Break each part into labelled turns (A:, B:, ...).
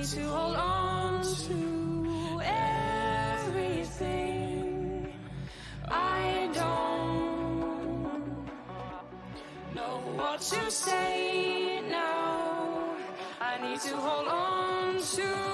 A: need to hold on to everything. I don't know what to say now. I need to hold on to.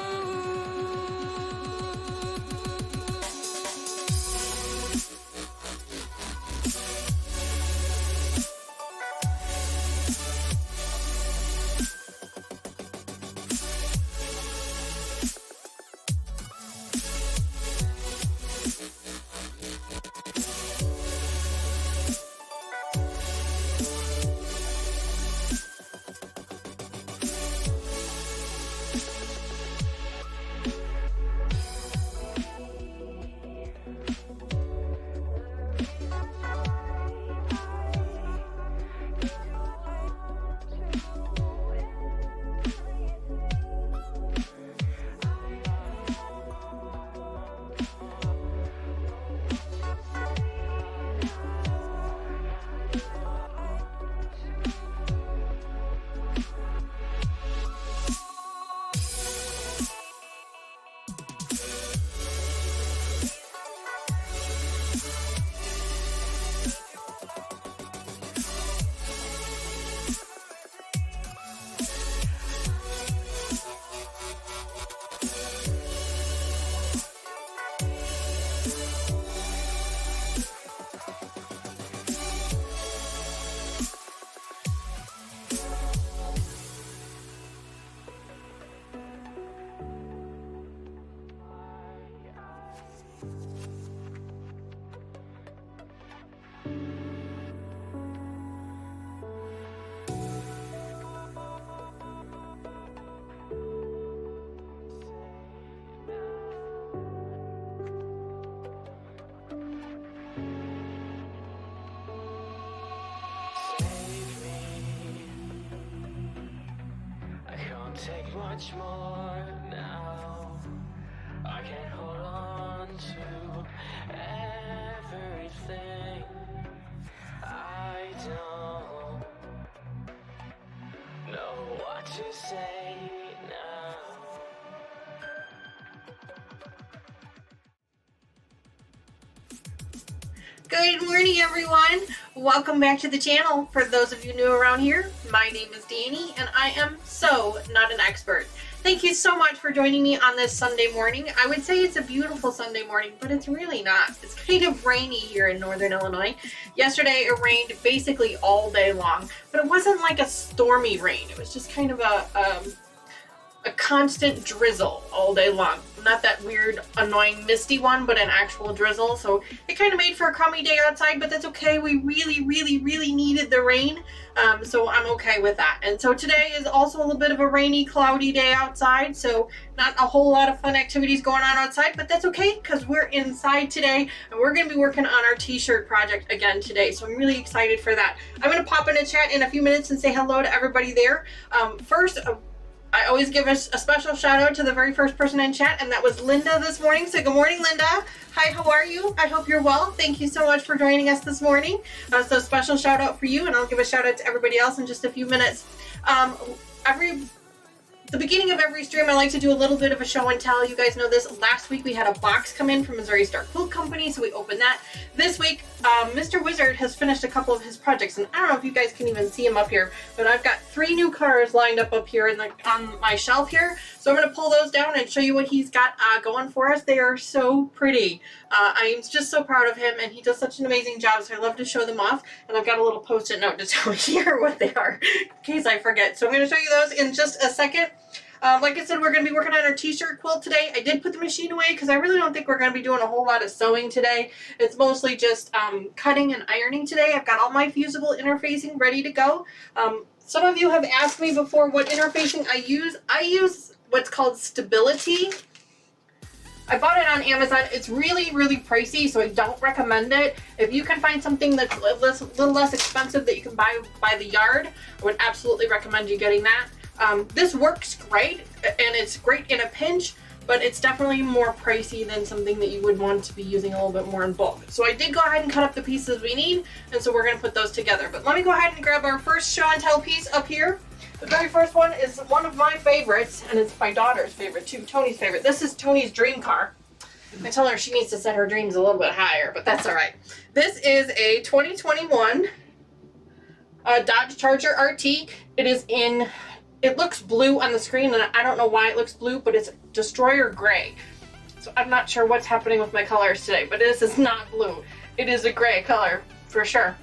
A: Take much more now. I can't hold on to everything. I don't know what to say now.
B: Good morning, everyone. Welcome back to the channel. For those of you new around here, my name is Danny and I am so not an expert. Thank you so much for joining me on this Sunday morning. I would say it's a beautiful Sunday morning, but it's really not. It's kind of rainy here in Northern Illinois. Yesterday it rained basically all day long, but it wasn't like a stormy rain. It was just kind of a constant drizzle all day long. Not that weird, annoying, misty one, but an actual drizzle. So it kind of made for a crummy day outside, but that's okay. We really needed the rain. So I'm okay with that. And so today is also a little bit of a rainy, cloudy day outside. So not a whole lot of fun activities going on outside, but that's okay because we're inside today and we're going to be working on our t-shirt project again today. So I'm really excited for that. I'm going to pop in a chat in a few minutes and say hello to everybody there. First, I always give a special shout out to the very first person in chat, and that was Linda this morning. So good morning, Linda. Hi, how are you? I hope you're well. Thank you so much for joining us this morning. So special shout out for you, and I'll give a shout out to everybody else in just a few minutes. The beginning of every stream, I like to do a little bit of a show and tell. You guys know this. Last week we had a box come in from Missouri Star Quilt Company, so we opened that. This week, Mr. Wizard has finished a couple of his projects, and I don't know if you guys can even see him up here, but I've got 3 new colors lined up here on my shelf here. So I'm going to pull those down and show you what he's got going for us. They are so pretty. I am just so proud of him, and he does such an amazing job, so I love to show them off. And I've got a little post-it note to tell you here what they are, in case I forget. So I'm going to show you those in just a second. Like I said, we're going to be working on our t-shirt quilt today. I did put the machine away because I really don't think we're going to be doing a whole lot of sewing today. It's mostly just cutting and ironing today. I've got all my fusible interfacing ready to go. Some of you have asked me before what interfacing I use. I use what's called Stability. I bought it on Amazon. It's really pricey, so I don't recommend it. If you can find something that's a little less expensive that you can buy by the yard, I would absolutely recommend you getting that. This works great, and it's great in a pinch, but it's definitely more pricey than something that you would want to be using a little bit more in bulk. So I did go ahead and cut up the pieces we need, and so we're going to put those together. But let me go ahead and grab our first show and tell piece up here. The very first one is one of my favorites, and it's my daughter's favorite too, Tony's favorite. This is Tony's dream car. I told her she needs to set her dreams a little bit higher, but that's all right. This is a 2021 Dodge Charger RT. It looks blue on the screen, and I don't know why it looks blue, but it's Destroyer Gray. So I'm not sure what's happening with my colors today, but this is not blue. It is a gray color, for sure.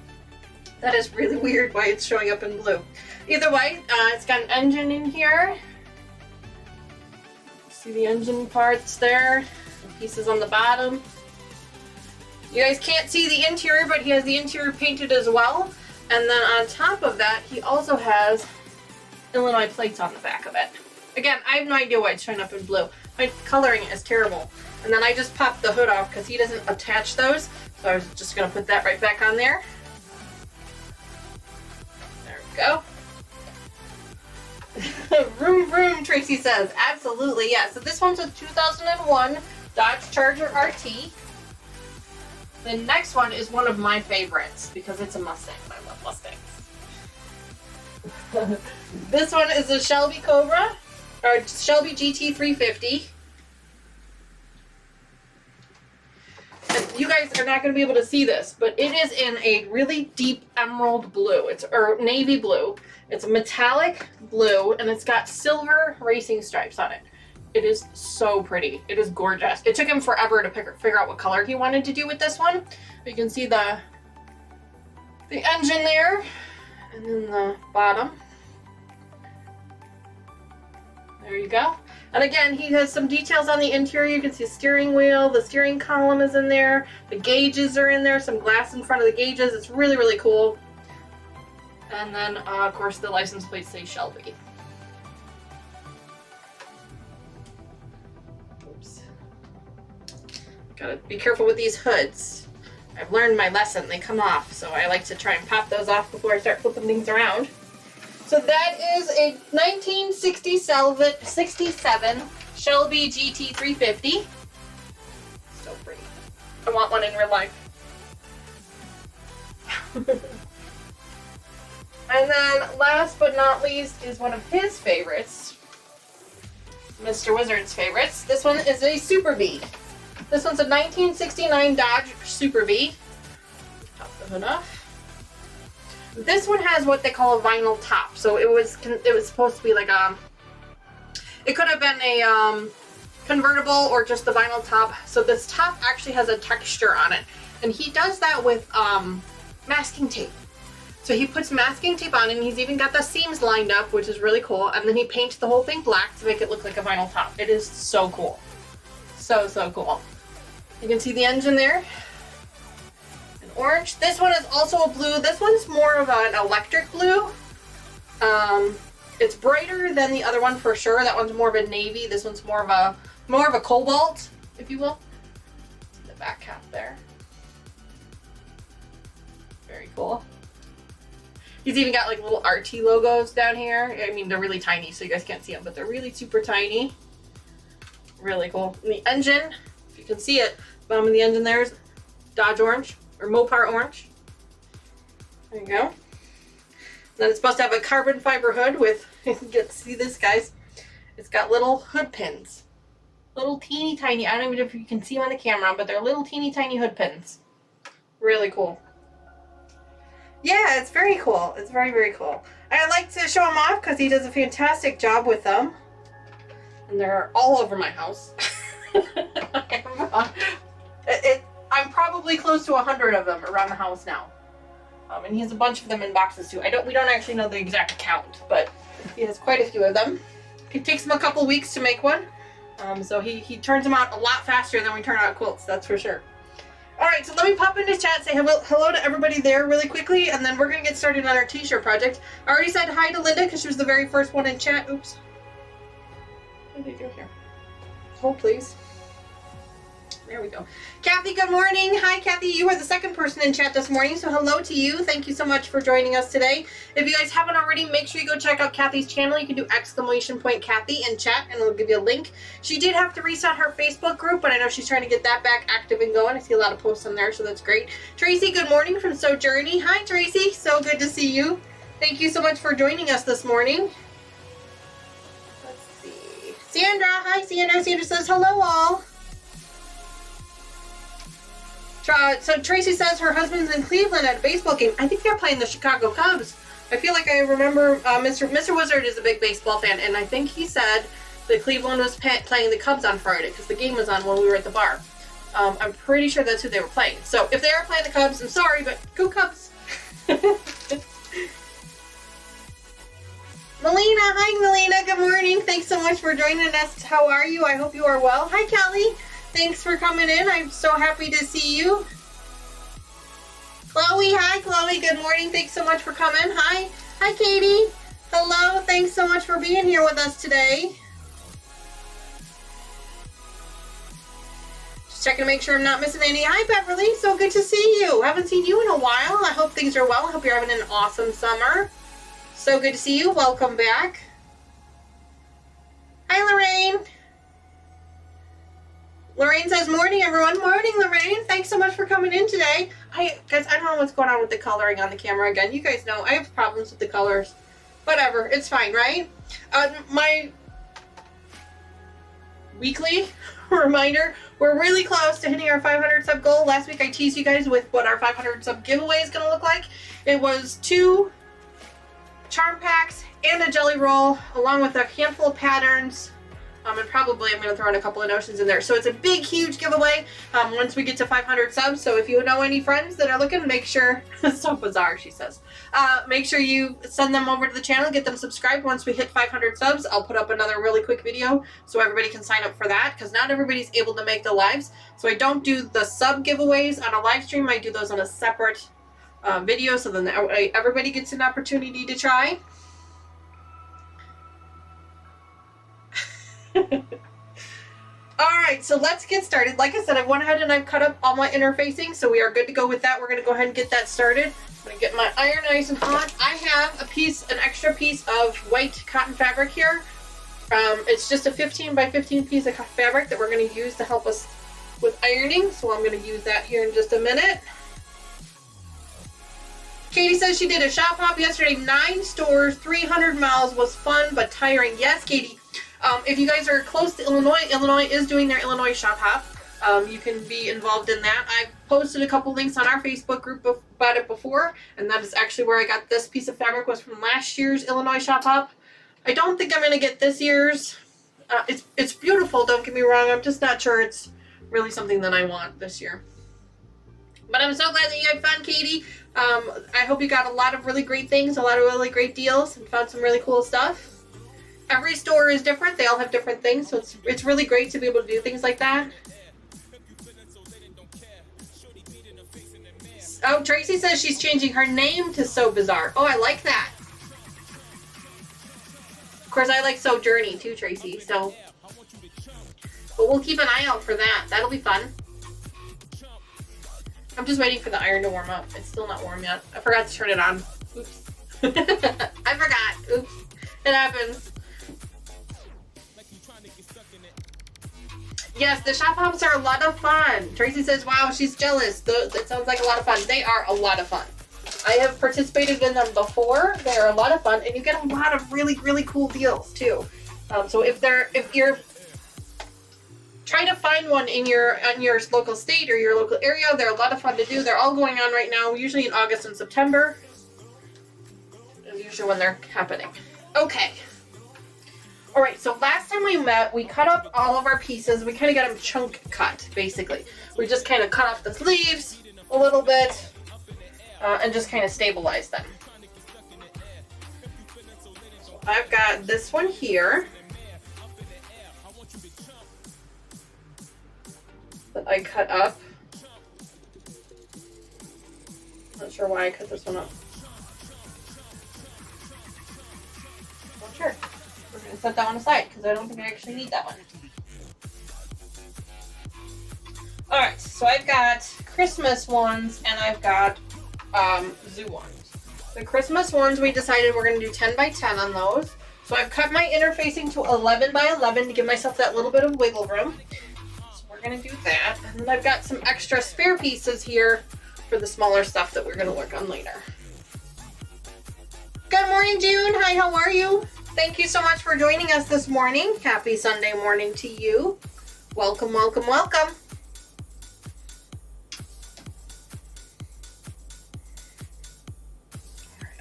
B: That is really weird why it's showing up in blue. Either way, it's got an engine in here. See the engine parts there, the pieces on the bottom. You guys can't see the interior, but he has the interior painted as well. And then on top of that, he also has Illinois plates on the back of it. Again, I have no idea why it's showing up in blue. My coloring is terrible. And then I just popped the hood off because he doesn't attach those. So I was just going to put that right back on there. There we go. Vroom vroom, Tracy says. Absolutely, yes. So this one's a 2001 Dodge Charger RT. The next one is one of my favorites because it's a Mustang. I love Mustangs. This one is a Shelby Cobra, or Shelby GT350. And you guys are not going to be able to see this, but it is in a really deep emerald blue. Or navy blue. It's a metallic blue, and it's got silver racing stripes on it. It is so pretty. It is gorgeous. It took him forever to figure out what color he wanted to do with this one. But you can see the engine there, and then the bottom. There you go. And again, he has some details on the interior. You can see a steering wheel, the steering column is in there, the gauges are in there, some glass in front of the gauges. It's really, really cool. And then, of course, the license plate says Shelby. Oops. Gotta be careful with these hoods. I've learned my lesson. They come off, so I like to try and pop those off before I start flipping things around. So that is a 1967 Shelby GT350. So pretty. I want one in real life. And then last but not least is one of his favorites. Mr. Wizard's favorites. This one is a Super V. This one's a 1969 Dodge Super V. Pop the hood off. This one has what they call a vinyl top. So it was supposed to be like it could have been a convertible or just the vinyl top. So this top actually has a texture on it. And he does that with masking tape. So he puts masking tape on, and he's even got the seams lined up, which is really cool. And then he paints the whole thing black to make it look like a vinyl top. It is so cool. So, so cool. You can see the engine there. An orange. This one is also a blue. This one's more of an electric blue. It's brighter than the other one for sure. That one's more of a navy. This one's more of a cobalt, if you will. The back half there. Very cool. He's even got like little RT logos down here. I mean, they're really tiny, so you guys can't see them, but they're really super tiny. Really cool. And the engine, if you can see it, bottom of the engine there is Dodge orange, or Mopar orange. There you go. Then it's supposed to have a carbon fiber hood with, you can get to see this, guys. It's got little hood pins. Little teeny tiny, I don't even know if you can see them on the camera, but they're little teeny tiny hood pins. Really cool. Yeah, it's very cool. It's very, very cool. I like to show him off because he does a fantastic job with them. And they're all over my house. I'm probably close to 100 of them around the house now. And he has a bunch of them in boxes too. We don't actually know the exact count, but he has quite a few of them. It takes him a couple weeks to make one. So he turns them out a lot faster than we turn out quilts, that's for sure. Alright, so let me pop into chat, say hello to everybody there really quickly, and then we're going to get started on our t-shirt project. I already said hi to Linda because she was the very first one in chat. Oops. What did I do here? Hold, please. There we go. Kathy, good morning. Hi, Kathy. You are the second person in chat this morning, so hello to you. Thank you so much for joining us today. If you guys haven't already, make sure you go check out Kathy's channel. You can do ! Kathy in chat, and it'll give you a link. She did have to reset her Facebook group, but I know she's trying to get that back active and going. I see a lot of posts on there, so that's great. Tracy, good morning from Sojourney. Hi, Tracy. So good to see you. Thank you so much for joining us this morning. Sandra, hi Sandra. Sandra says hello all. So Tracy says her husband's in Cleveland at a baseball game. I think they're playing the Chicago Cubs. I feel like I remember Mr. Wizard is a big baseball fan, and I think he said that Cleveland was playing the Cubs on Friday because the game was on when we were at the bar. I'm pretty sure that's who they were playing. So if they are playing the Cubs, I'm sorry, but go Cubs. Melina, hi Melina, good morning. Thanks so much for joining us. How are you? I hope you are well. Hi Kelly, thanks for coming in. I'm so happy to see you. Chloe, hi Chloe, good morning. Thanks so much for coming. Hi Katie. Hello, thanks so much for being here with us today. Just checking to make sure I'm not missing any. Hi Beverly, so good to see you. Haven't seen you in a while. I hope things are well. I hope you're having an awesome summer. So good to see you. Welcome back. Hi Lorraine. Lorraine says, morning everyone. Morning Lorraine. Thanks so much for coming in today. Guys, I don't know what's going on with the coloring on the camera again. You guys know I have problems with the colors. Whatever, it's fine, right? My weekly reminder, we're really close to hitting our 500 sub goal. Last week I teased you guys with what our 500 sub giveaway is going to look like. It was 2 charm packs and a jelly roll, along with a handful of patterns. And probably I'm going to throw in a couple of notions in there. So it's a big, huge giveaway once we get to 500 subs. So if you know any friends that are looking, make sure, it's so bizarre, she says. Make sure you send them over to the channel, get them subscribed. Once we hit 500 subs, I'll put up another really quick video so everybody can sign up for that, because not everybody's able to make the lives. So I don't do the sub giveaways on a live stream. I do those on a separate video, so then everybody gets an opportunity to try. Alright, so let's get started. Like I said, I went ahead and I've cut up all my interfacing, so we are good to go with that. We're going to go ahead and get that started. I'm going to get my iron nice and hot. I have an extra piece of white cotton fabric here. It's just a 15 by 15 piece of fabric that we're going to use to help us with ironing, so I'm going to use that here in just a minute. Katie says she did a shop hop yesterday, 9 stores, 300 miles, was fun but tiring. Yes, Katie. If you guys are close to Illinois, Illinois is doing their Illinois shop hop. You can be involved in that. I've posted a couple links on our Facebook group about it before, and that is actually where I got this piece of fabric, was from last year's Illinois shop hop. I don't think I'm going to get this year's. It's beautiful, don't get me wrong. I'm just not sure it's really something that I want this year. But I'm so glad that you had fun, Katie. I hope you got a lot of really great things, a lot of really great deals, and found some really cool stuff. Every store is different. They all have different things, so it's really great to be able to do things like that. Oh, Tracy says she's changing her name to So Bizarre. Oh, I like that. Of course, I like So Journey too, Tracy. So, but we'll keep an eye out for that. That'll be fun. I'm just waiting for the iron to warm up. It's still not warm yet. I forgot to turn it on. Oops. I forgot. Oops. It happens. Yes, the shop hops are a lot of fun. Tracy says, wow, she's jealous. That sounds like a lot of fun. They are a lot of fun. I have participated in them before. They're a lot of fun, and you get a lot of really, really cool deals too. So if you're trying to find one in your local state or your local area, they're a lot of fun to do. They're all going on right now, usually in August and September. Is usually when they're happening. Okay. Alright, so last time we met, we cut up all of our pieces. We kind of got them chunk cut, basically. We just kind of cut off the sleeves a little bit and just kind of stabilized them. So I've got this one here that I cut up. Not sure why I cut this one up. Not sure. We're going to set that one aside because I don't think I actually need that one. Alright, so I've got Christmas ones and I've got zoo ones. The Christmas ones, we decided we're going to do 10 by 10 on those. So I've cut my interfacing to 11 by 11 to give myself that little bit of wiggle room. So we're going to do that. And then I've got some extra spare pieces here for the smaller stuff that we're going to work on later. Good morning, June. Hi, how are you? Thank you so much for joining us this morning. Happy Sunday morning to you. Welcome, welcome, welcome.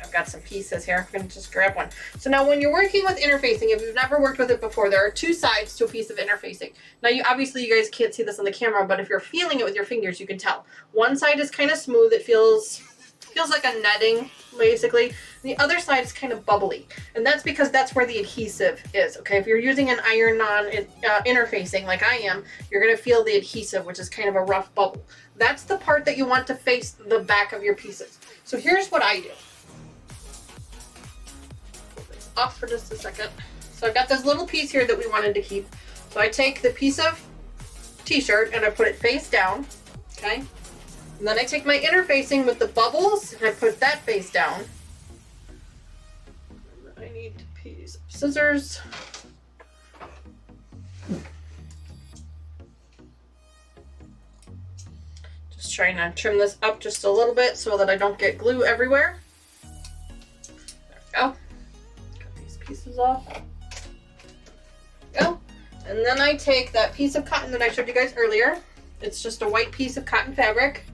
B: I've got some pieces here. I'm going to just grab one. So now when you're working with interfacing, if you've never worked with it before, there are two sides to a piece of interfacing. Now obviously you guys can't see this on the camera, but if you're feeling it with your fingers, you can tell. One side is kind of smooth. It feels like a netting, basically. The other side is kind of bubbly, and that's because that's where the adhesive is. Okay, if you're using an iron-on interfacing like I am, you're going to feel the adhesive, which is kind of a rough bubble. That's the part that you want to face the back of your pieces. So here's what I do. Pull this off for just a second. So I've got this little piece here that we wanted to keep. So I take the piece of t-shirt and I put it face down, okay? And then I take my interfacing with the bubbles and I put that face down. I need a piece of scissors. Just trying to trim this up just a little bit so that I don't get glue everywhere. There we go. Cut these pieces off. There we go. And then I take that piece of cotton that I showed you guys earlier. It's just a white piece of cotton fabric.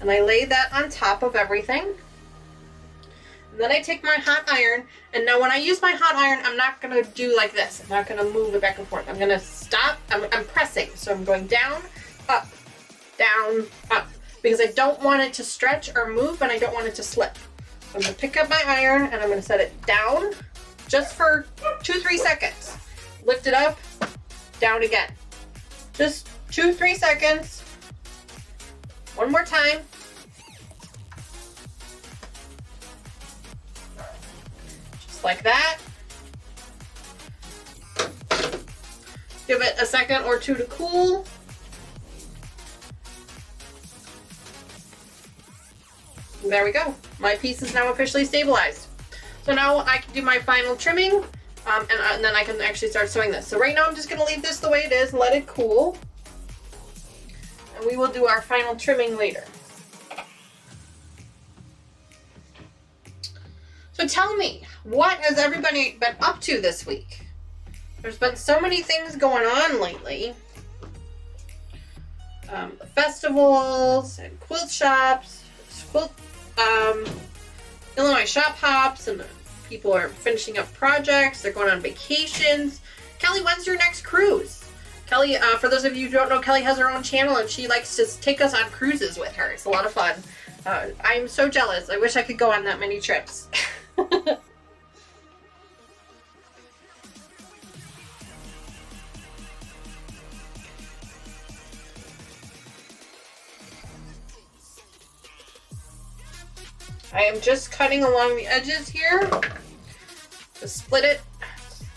B: And I lay that on top of everything. And then I take my hot iron, and now when I use my hot iron, I'm not going to do like this. I'm not going to move it back and forth. I'm going to stop. I'm pressing. So I'm going down, up, because I don't want it to stretch or move, and I don't want it to slip. So I'm going to pick up my iron, and I'm going to set it down just for 2-3 seconds. Lift it up, down again. Just 2-3 seconds. One more time. Just like that. Give it a second or two to cool. And there we go. My piece is now officially stabilized. So now I can do my final trimming, and then I can actually start sewing this. So right now I'm just going to leave this the way it is and let it cool. And we will do our final trimming later. So tell me, what has everybody been up to this week? There's been so many things going on lately. Festivals and quilt shops, Illinois shop hops, and people are finishing up projects. They're going on vacations. Kelly, when's your next cruise? Kelly, for those of you who don't know, Kelly has her own channel and she likes to take us on cruises with her. It's a lot of fun. I'm so jealous. I wish I could go on that many trips. I am just cutting along the edges here to split it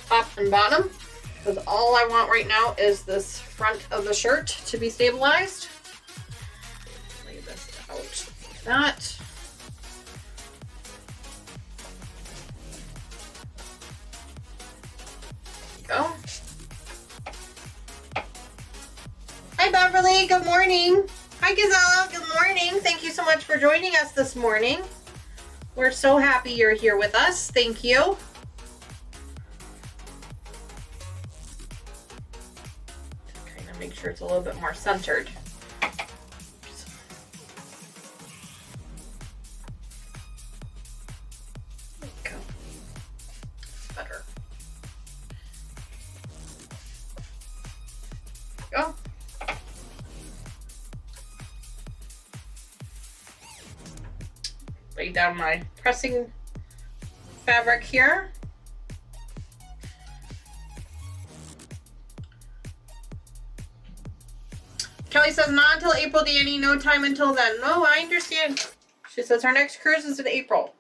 B: top and bottom, because all I want right now is this front of the shirt to be stabilized. Lay this out like that. There we go. Hi Beverly, good morning. Hi Gazella, good morning. Thank you so much for joining us this morning. We're so happy you're here with us. Thank you. Kind of make sure it's a little bit more centered. There we go. Better. There we go. Lay down my pressing fabric here. Kelly says, not until April, Danny. No time until then. No, I understand. She says her next cruise is in April.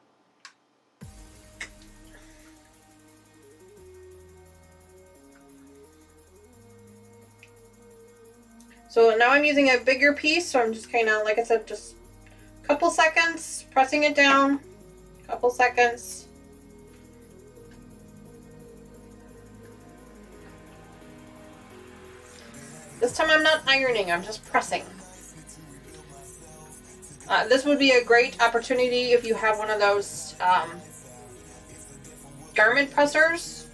B: So now I'm using a bigger piece, so I'm just kind of, like I said, just a couple seconds, pressing it down, couple seconds. This time I'm not ironing, I'm just pressing. This would be a great opportunity if you have one of those garment pressers.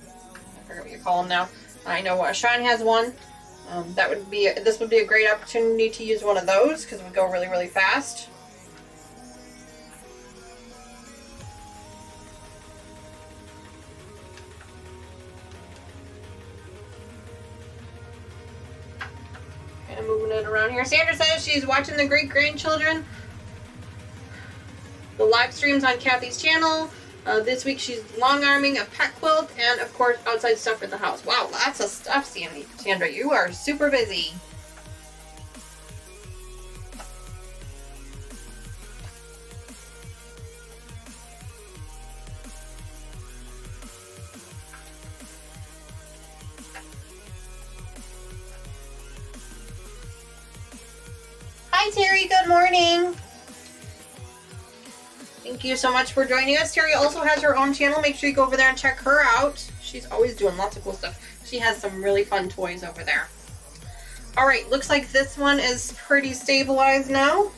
B: I forget what you call them now. I know Sean has one. This would be a great opportunity to use one of those because it would go really, really fast. Kind of moving it around here. Sandra says she's watching the great-grandchildren. The live streams on Kathy's channel. This week she's long-arming a pet quilt and, of course, outside stuff for the house. Wow, lots of stuff, Sandra. You are super busy. Hi, Terry. Good morning. Thank you so much for joining us. Terry also has her own channel. Make sure you go over there and check her out. She's always doing lots of cool stuff. She has some really fun toys over there. Alright, looks like this one is pretty stabilized now.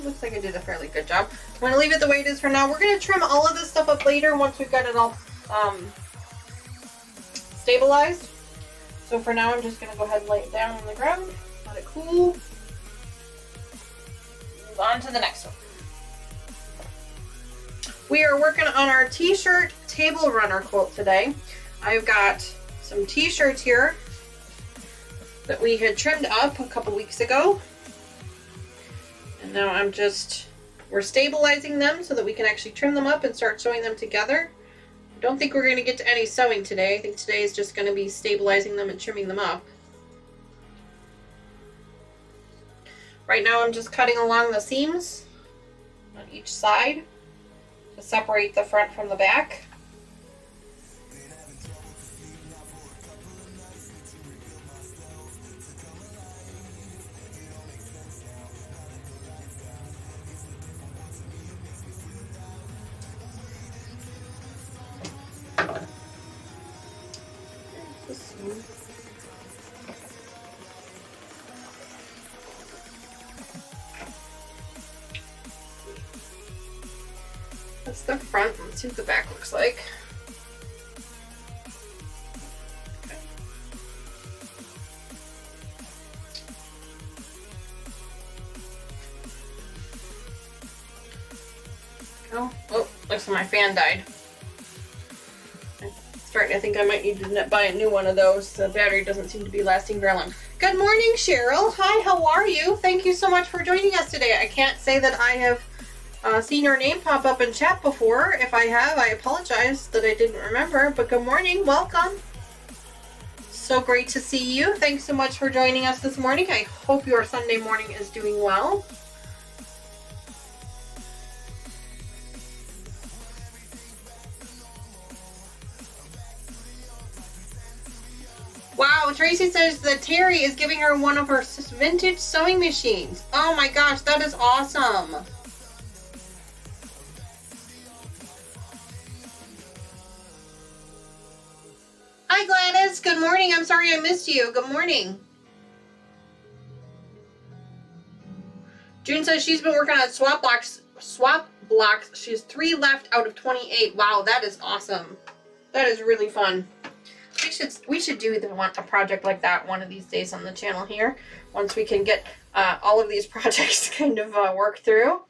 B: Looks like I did a fairly good job. I'm going to leave it the way it is for now. We're going to trim all of this stuff up later once we've got it all stabilized. So for now, I'm just going to go ahead and lay it down on the ground. Let it cool. Move on to the next one. We are working on our t-shirt table runner quilt today. I've got some t-shirts here that we had trimmed up a couple weeks ago. And now we're stabilizing them so that we can actually trim them up and start sewing them together. I don't think we're going to get to any sewing today. I think today is just going to be stabilizing them and trimming them up. Right now I'm just cutting along the seams on each side to separate the front from the back. That's the front. Let's see what the back looks like. Oh, looks like my fan died. I think I might need to buy a new one of those. The battery doesn't seem to be lasting very long. Good morning, Cheryl. Hi, how are you? Thank you so much for joining us today. I can't say that I have seen your name pop up in chat before. If I have, I apologize that I didn't remember, but good morning, welcome. So great to see you. Thanks so much for joining us this morning. I hope your Sunday morning is doing well. Wow, Tracy says that Terry is giving her one of her vintage sewing machines. Oh my gosh, that is awesome. Hi Gladys, good morning. I'm sorry I missed you. Good morning. June says she's been working on swap blocks. She has 3 left out of 28. Wow, that is awesome. That is really fun. We should do a project like that one of these days on the channel here. Once we can get all of these projects kind of worked through.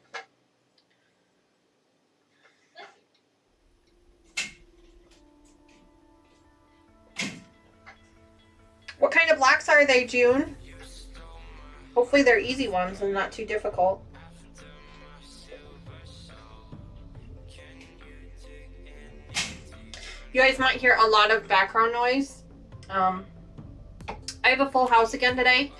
B: What kind of blocks are they, June? Hopefully they're easy ones and not too difficult. You guys might hear a lot of background noise. I have a full house again today.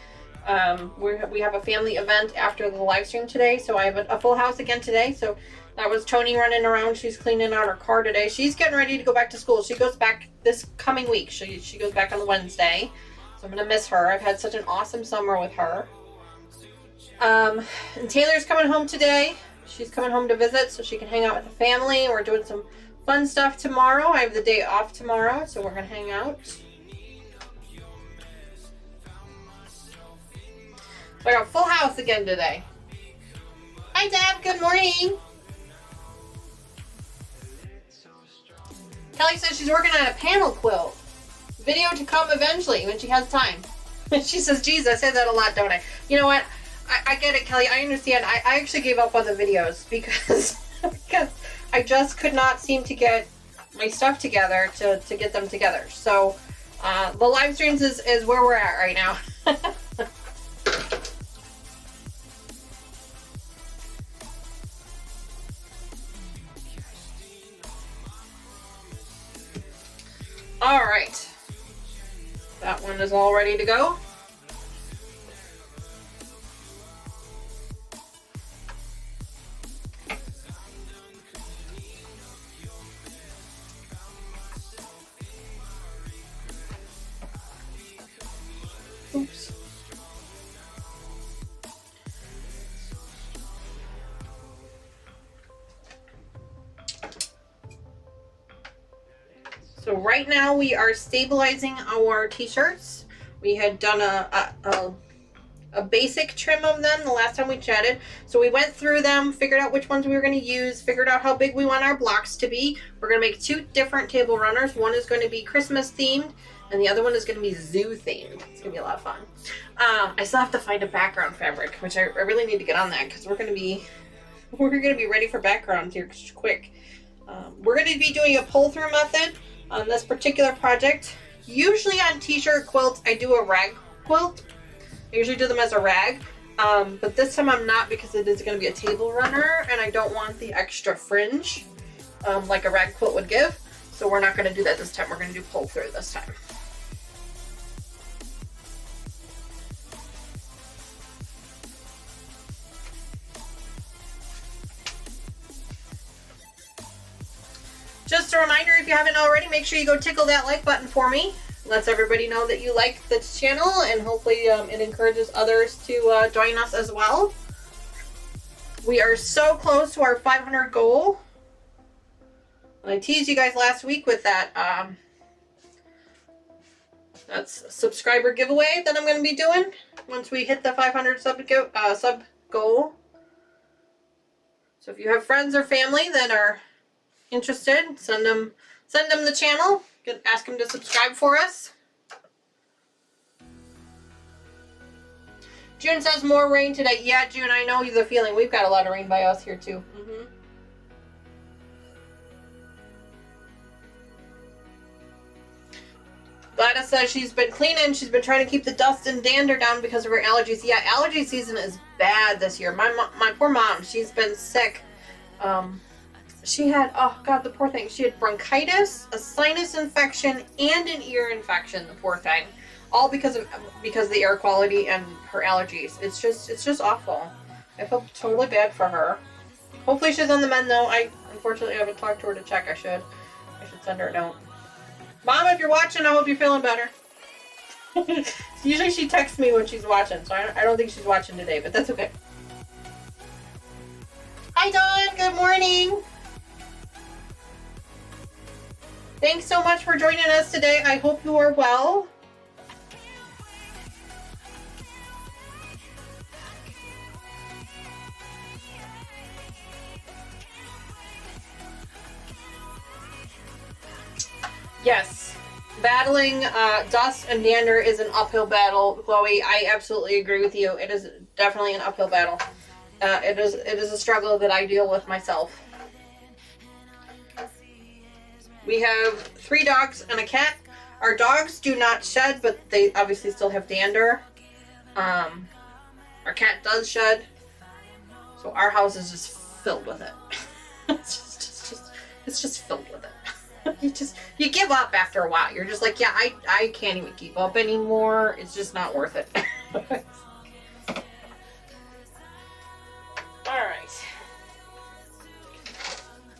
B: We have a family event after the live stream today, so I have a full house again today. So that was Tony running around. She's cleaning out her car today. She's getting ready to go back to school. She goes back this coming week. She goes back on Wednesday. So I'm going to miss her. I've had such an awesome summer with her. And Taylor's coming home today. She's coming home to visit so she can hang out with the family. We're doing some fun stuff tomorrow. I have the day off tomorrow, so we're going to hang out. So I got a full house again today. Hi, Deb. Good morning. Kelly says she's working on a panel quilt. Video to come eventually when she has time. She says, geez, I say that a lot, don't I? You know what? I get it, Kelly. I understand. I actually gave up on the videos because, because I just could not seem to get my stuff together to get them together. So the live streams is where we're at right now. All right. That one is all ready to go. Oops. So right now we are stabilizing our t-shirts. We had done a basic trim of them the last time we chatted. So we went through them, figured out which ones we were going to use, figured out how big we want our blocks to be. We're going to make 2 different table runners. One is going to be Christmas themed and the other one is going to be zoo themed. It's going to be a lot of fun. I still have to find a background fabric, which I really need to get on that because we're going to be ready for backgrounds here quick. We're going to be doing a pull-through method on this particular project. Usually on TshirtQuilt, I do a rag quilt. I usually do them as a rag, but this time I'm not because it is going to be a table runner and I don't want the extra fringe like a rag quilt would give. So we're not going to do that this time. We're going to do pull through this time. Just a reminder, if you haven't already, make sure you go tickle that like button for me. Lets everybody know that you like this channel and hopefully it encourages others to join us as well. We are so close to our 500 goal. I teased you guys last week with that that's subscriber giveaway that I'm going to be doing once we hit the 500 sub goal. So if you have friends or family that are interested, send them the channel. Ask them to subscribe for us. June says more rain today. Yeah, June, I know the feeling. We've got a lot of rain by us here too. Gladys says she's been cleaning. She's been trying to keep the dust and dander down because of her allergies. Yeah, allergy season is bad this year. My poor mom, she's been sick. She had, oh God, the poor thing. She had bronchitis, a sinus infection, and an ear infection, the poor thing. All because of the air quality and her allergies. It's just awful. I feel totally bad for her. Hopefully she's on the mend though. I unfortunately haven't talked to her to check. I should send her a note. Mom, if you're watching, I hope you're feeling better. Usually she texts me when she's watching, so I don't think she's watching today, but that's okay. Hi Dawn, good morning. Thanks so much for joining us today. I hope you are well. Yes, battling dust and dander is an uphill battle, Chloe. I absolutely agree with you. It is definitely an uphill battle. It is a struggle that I deal with myself. We have 3 dogs and a cat. Our dogs do not shed, but they obviously still have dander. Our cat does shed, so our house is just filled with it. it's just filled with it. You give up after a while. You're just like, yeah, I can't even keep up anymore. It's just not worth it. All right.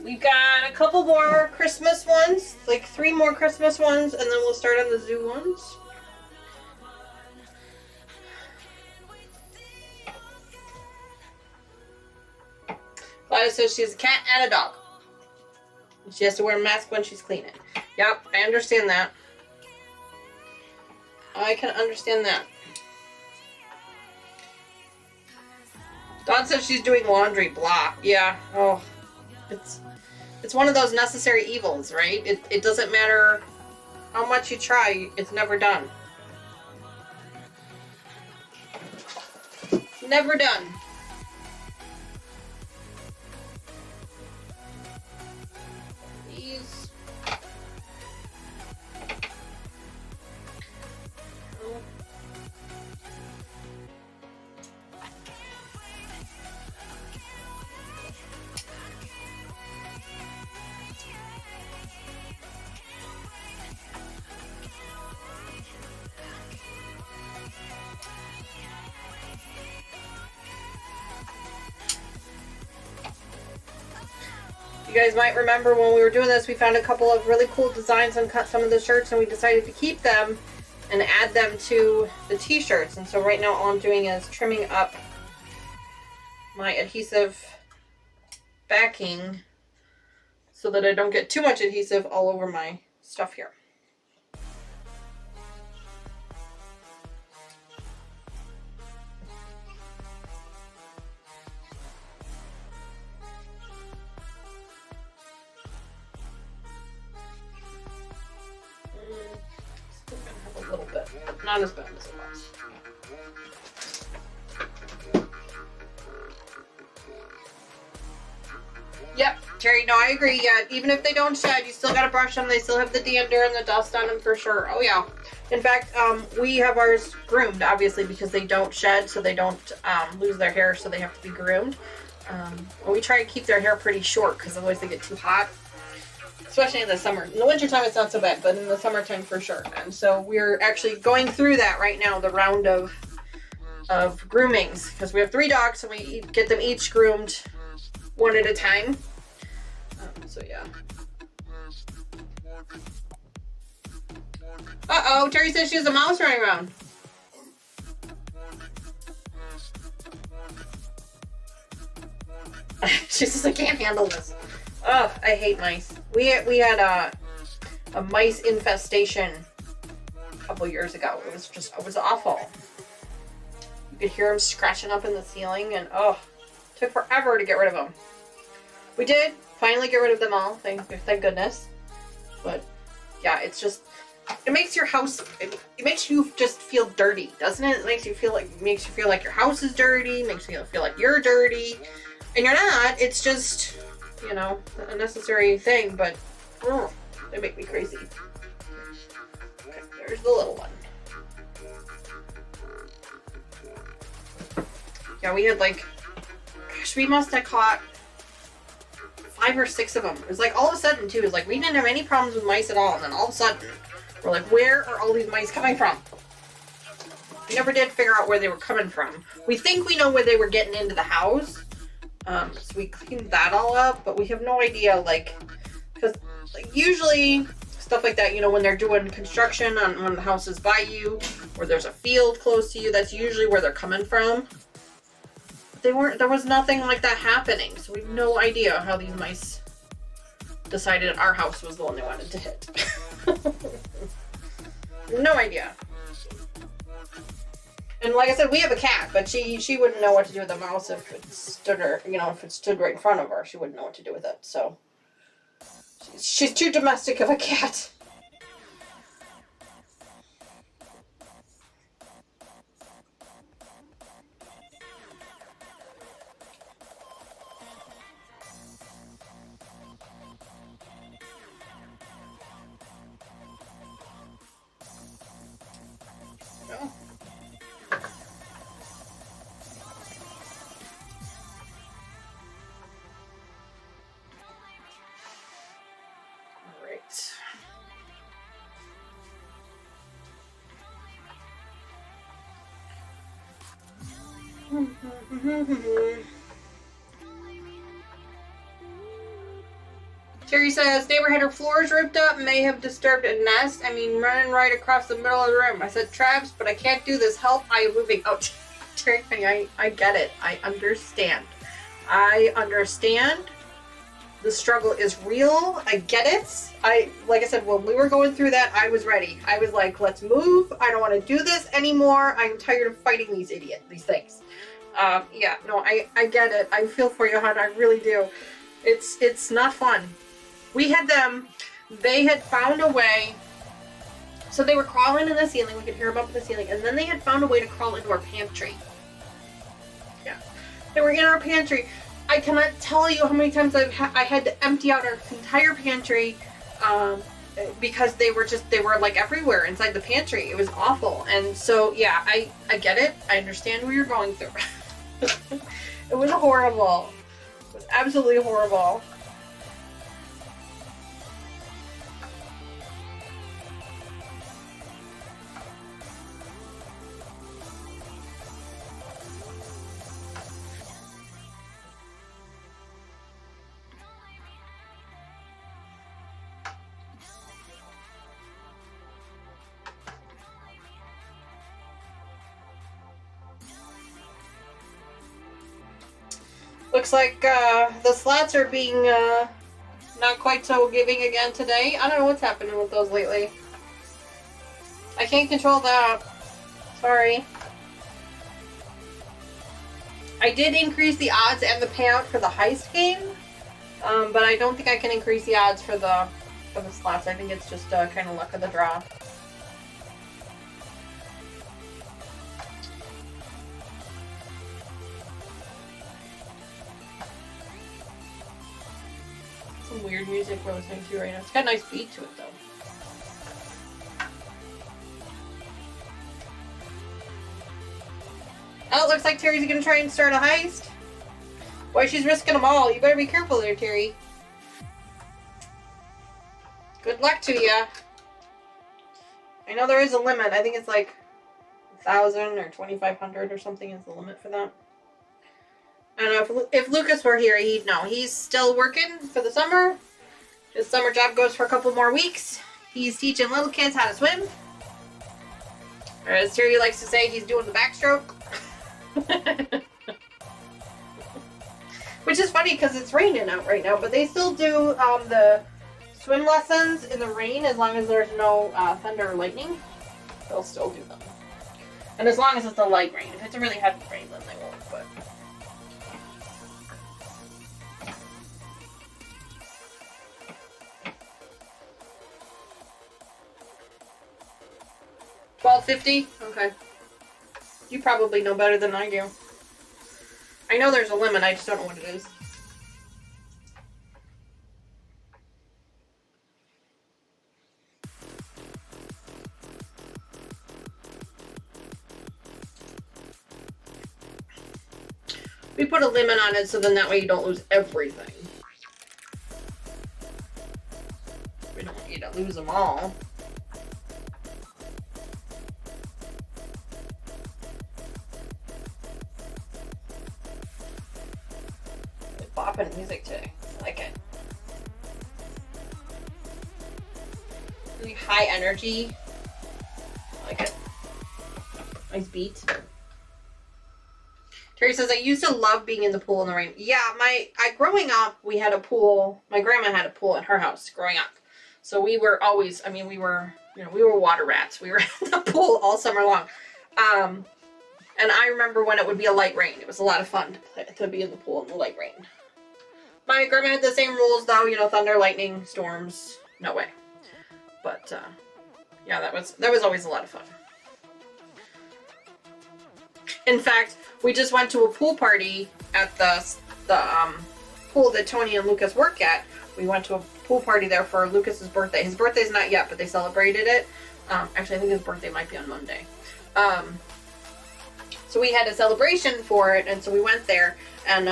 B: We've got a couple more Christmas ones, like 3 more Christmas ones, and then we'll start on the zoo ones. Gladys says she has a cat and a dog. She has to wear a mask when she's cleaning. Yep, I understand that. I can understand that. Dawn says she's doing laundry. Blah. Yeah. Oh, It's one of those necessary evils, right? It doesn't matter how much you try, it's never done. Never done. These. You guys might remember when we were doing this, we found a couple of really cool designs on some of the shirts, and we decided to keep them and add them to the t-shirts. And so right now all I'm doing is trimming up my adhesive backing so that I don't get too much adhesive all over my stuff here. Not as bad as it was. Yep, Terry, no, I agree. Yeah, even if they don't shed, you still gotta brush them. They still have the dander and the dust on them for sure. Oh yeah. In fact, we have ours groomed, obviously, because they don't shed, so they don't lose their hair, so they have to be groomed. And we try to keep their hair pretty short, because otherwise they get too hot. Especially in the summer. In the wintertime, it's not so bad, but in the summertime for sure. And so we're actually going through that right now, the round of groomings, because we have 3 dogs, so we get them each groomed one at a time. So yeah. Uh-oh, Terry says she has a mouse running around. She says, I can't handle this. Oh, I hate mice. We had a mice infestation a couple years ago. It was awful. You could hear them scratching up in the ceiling, and oh, it took forever to get rid of them. We did finally get rid of them all, thank goodness. But yeah, it's just, it makes your house, it makes you just feel dirty, doesn't it? It makes you feel like your house is dirty, makes you feel like you're dirty, and you're not. It's just, you know, a necessary thing, but they make me crazy. Okay, there's the little one. Yeah, we had like, gosh, we must have caught 5 or 6 of them. It was like all of a sudden too, it was like we didn't have any problems with mice at all, and then all of a sudden we're like, where are all these mice coming from? We never did figure out where they were coming from. We think we know where they were getting into the house. So we cleaned that all up, but we have no idea, like, because like, usually stuff like that, you know, when they're doing construction on one of the houses by you, or there's a field close to you, that's usually where they're coming from. But there was nothing like that happening, so we have no idea how these mice decided our house was the one they wanted to hit. No idea. And like I said, we have a cat, but she wouldn't know what to do with a mouse if it stood her, you know, if it stood right in front of her. She wouldn't know what to do with it. So she's too domestic of a cat. Terry says, neighbor had her floors ripped up, may have disturbed a nest. I mean, running right across the middle of the room. I said, traps, but I can't do this. Help, I am moving. Oh, Terry, I get it. I understand. I understand. The struggle is real. I get it. Like I said, when we were going through that, I was ready. I was like, let's move. I don't want to do this anymore. I'm tired of fighting these things. Yeah, no, I get it. I feel for you, hon. I really do. It's not fun. We had them, they had found a way, so they were crawling in the ceiling, we could hear them up in the ceiling, and then they had found a way to crawl into our pantry. Yeah. They were in our pantry. I cannot tell you how many times I had to empty out our entire pantry, because they were like everywhere inside the pantry. It was awful. And so, yeah, I get it. I understand what you're going through. It was horrible. It was absolutely horrible. Looks like the slats are being not quite so giving again today. I don't know what's happening with those lately. I can't control that. Sorry. I did increase the odds and the payout for the heist game, but I don't think I can increase the odds for the slats. I think it's just kind of luck of the draw. Some weird music we're listening to right now. It's got a nice beat to it though. Oh, it looks like Terry's gonna try and start a heist. Boy, she's risking them all. You better be careful there, Terry. Good luck to ya. I know there is a limit. I think it's like 1,000 or 2,500 or something is the limit for that. I don't know, if Lucas were here, he'd know. He's still working for the summer. His summer job goes for a couple more weeks. He's teaching little kids how to swim. Or as Terry likes to say, he's doing the backstroke. Which is funny because it's raining out right now, but they still do the swim lessons in the rain as long as there's no thunder or lightning. They'll still do them. And as long as it's a light rain. If it's a really heavy rain, then they won't, but... $12.50? Okay. You probably know better than I do. I know there's a limit, I just don't know what it is. We put a limit on it so then that way you don't lose everything. We don't want you to lose them all. Bopping music today. I like it. Really high energy. I like it. Nice beat. Terry says, I used to love being in the pool in the rain. Yeah, growing up, we had a pool. My grandma had a pool in her house growing up. So we were always, we were water rats. We were in the pool all summer long. And I remember when it would be a light rain. It was a lot of fun to be in the pool in the light rain. My grandma had the same rules though, thunder, lightning, storms, no way. But, yeah, that was always a lot of fun. In fact, we just went to a pool party at the pool that Tony and Lucas work at. We went to a pool party there for Lucas's birthday. His birthday's not yet, but they celebrated it. Actually, I think his birthday might be on Monday. So we had a celebration for it, and so we went there, and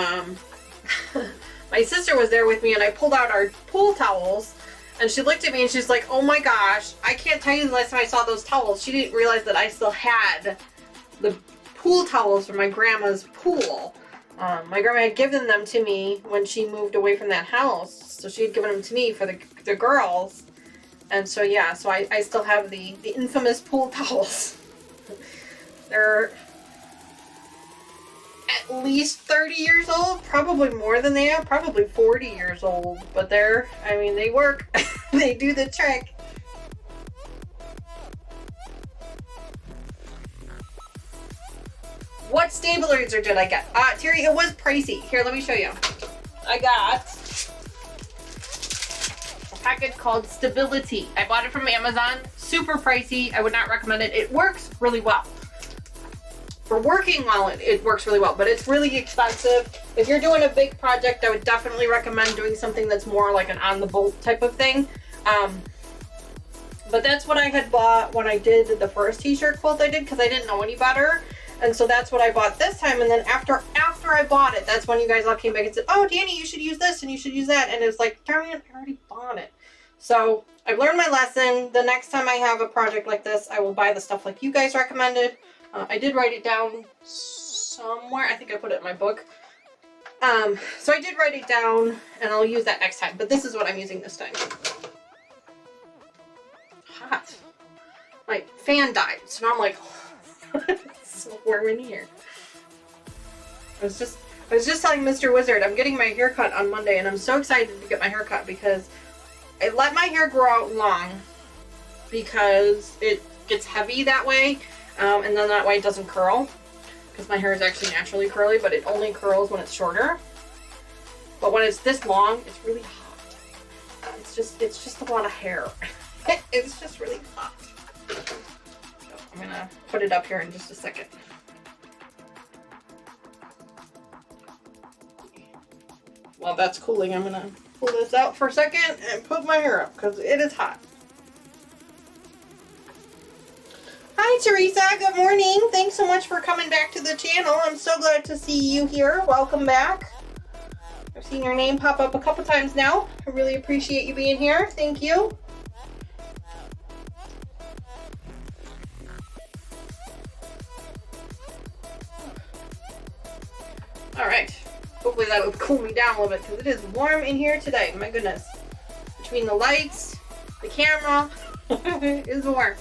B: my sister was there with me, and I pulled out our pool towels, and she looked at me, and she's like, oh my gosh, I can't tell you the last time I saw those towels. She didn't realize that I still had the pool towels from my grandma's pool. My grandma had given them to me when she moved away from that house, so she had given them to me for the girls, and so yeah, so I still have the infamous pool towels. They're at least 30 years old, probably more than they are, probably 40 years old, but they work. They do the trick. What stabilizer did I get? Terry, it was pricey. Here, let me show you. I got package called Stability. I bought it from Amazon. Super pricey. I would not recommend it. It works really well. For working well, it works really well, but it's really expensive. If you're doing a big project, I would definitely recommend doing something that's more like an on-the-bolt type of thing. But that's what I had bought when I did the first t-shirt quilt I did, because I didn't know any better. And so that's what I bought this time. And then after I bought it, that's when you guys all came back and said, oh, Danny, you should use this and you should use that. And it was like, darn it, I already bought it. So I've learned my lesson. The next time I have a project like this, I will buy the stuff like you guys recommended. I did write it down somewhere. I think I put it in my book. So I did write it down, and I'll use that next time. But this is what I'm using this time. Hot. My fan died, so now I'm like, it's so warm in here. I was just telling Mr. Wizard I'm getting my hair cut on Monday, and I'm so excited to get my hair cut because I let my hair grow out long because it gets heavy that way. And then that way it doesn't curl, because my hair is actually naturally curly, but it only curls when it's shorter. But when it's this long, it's really hot. It's just a lot of hair. It's just really hot. So I'm gonna put it up here in just a second. While that's cooling, I'm gonna pull this out for a second and put my hair up because it is hot. Hi Teresa, good morning. Thanks so much for coming back to the channel. I'm so glad to see you here. Welcome back. I've seen your name pop up a couple times now. I really appreciate you being here. Thank you. All right. Hopefully that will cool me down a little bit because it is warm in here today. My goodness. Between the lights, the camera, it is warm.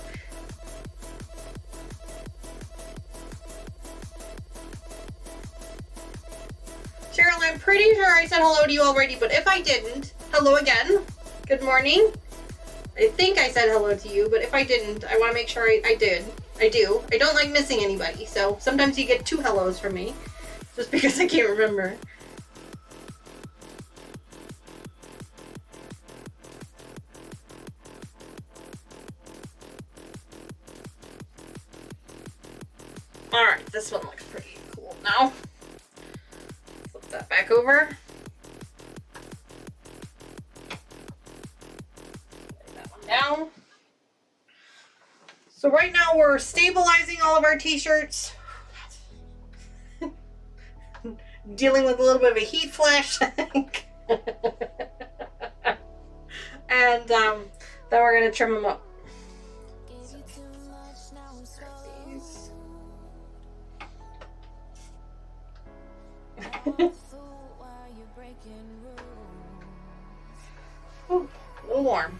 B: Cheryl, I'm pretty sure I said hello to you already, but if I didn't, hello again. Good morning. I think I said hello to you, but if I didn't, I want to make sure I did. I do. I don't like missing anybody, so sometimes you get 2 hellos from me, just because I can't remember. Alright, this one looks pretty cool now. That back over. Lay that one down. So right now we're stabilizing all of our t-shirts. Dealing with a little bit of a heat flash. And then we're going to trim them up. Ooh, a little warm.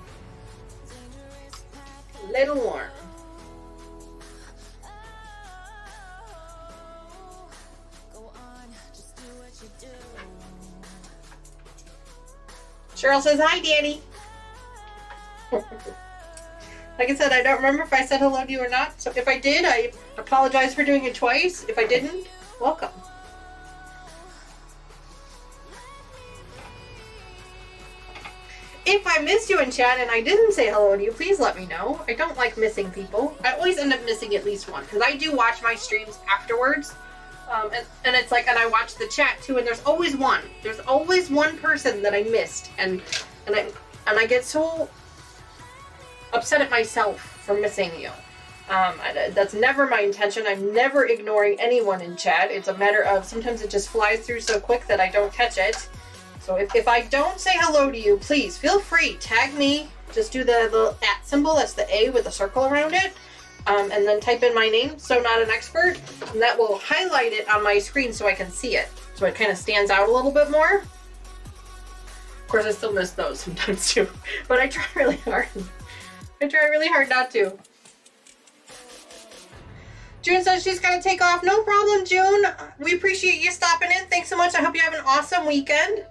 B: Little warm. Cheryl says, hi, Danny. Like I said, I don't remember if I said hello to you or not. So if I did, I apologize for doing it twice. If I didn't, welcome. If I missed you in chat and I didn't say hello to you, please let me know. I don't like missing people. I always end up missing at least one because I do watch my streams afterwards. And it's like, and I watch the chat too, and there's always one. There's always one person that I missed, and I get so upset at myself for missing you. That's never my intention. I'm never ignoring anyone in chat. It's a matter of sometimes it just flies through so quick that I don't catch it. So if I don't say hello to you, please feel free, tag me. Just do the @ symbol, that's the A with a circle around it. And then type in my name, So Not an Expert, and that will highlight it on my screen so I can see it. So it kind of stands out a little bit more. Of course, I still miss those sometimes too, but I try really hard. I try really hard not to. June says she's got to take off. No problem, June. We appreciate you stopping in. Thanks so much. I hope you have an awesome weekend.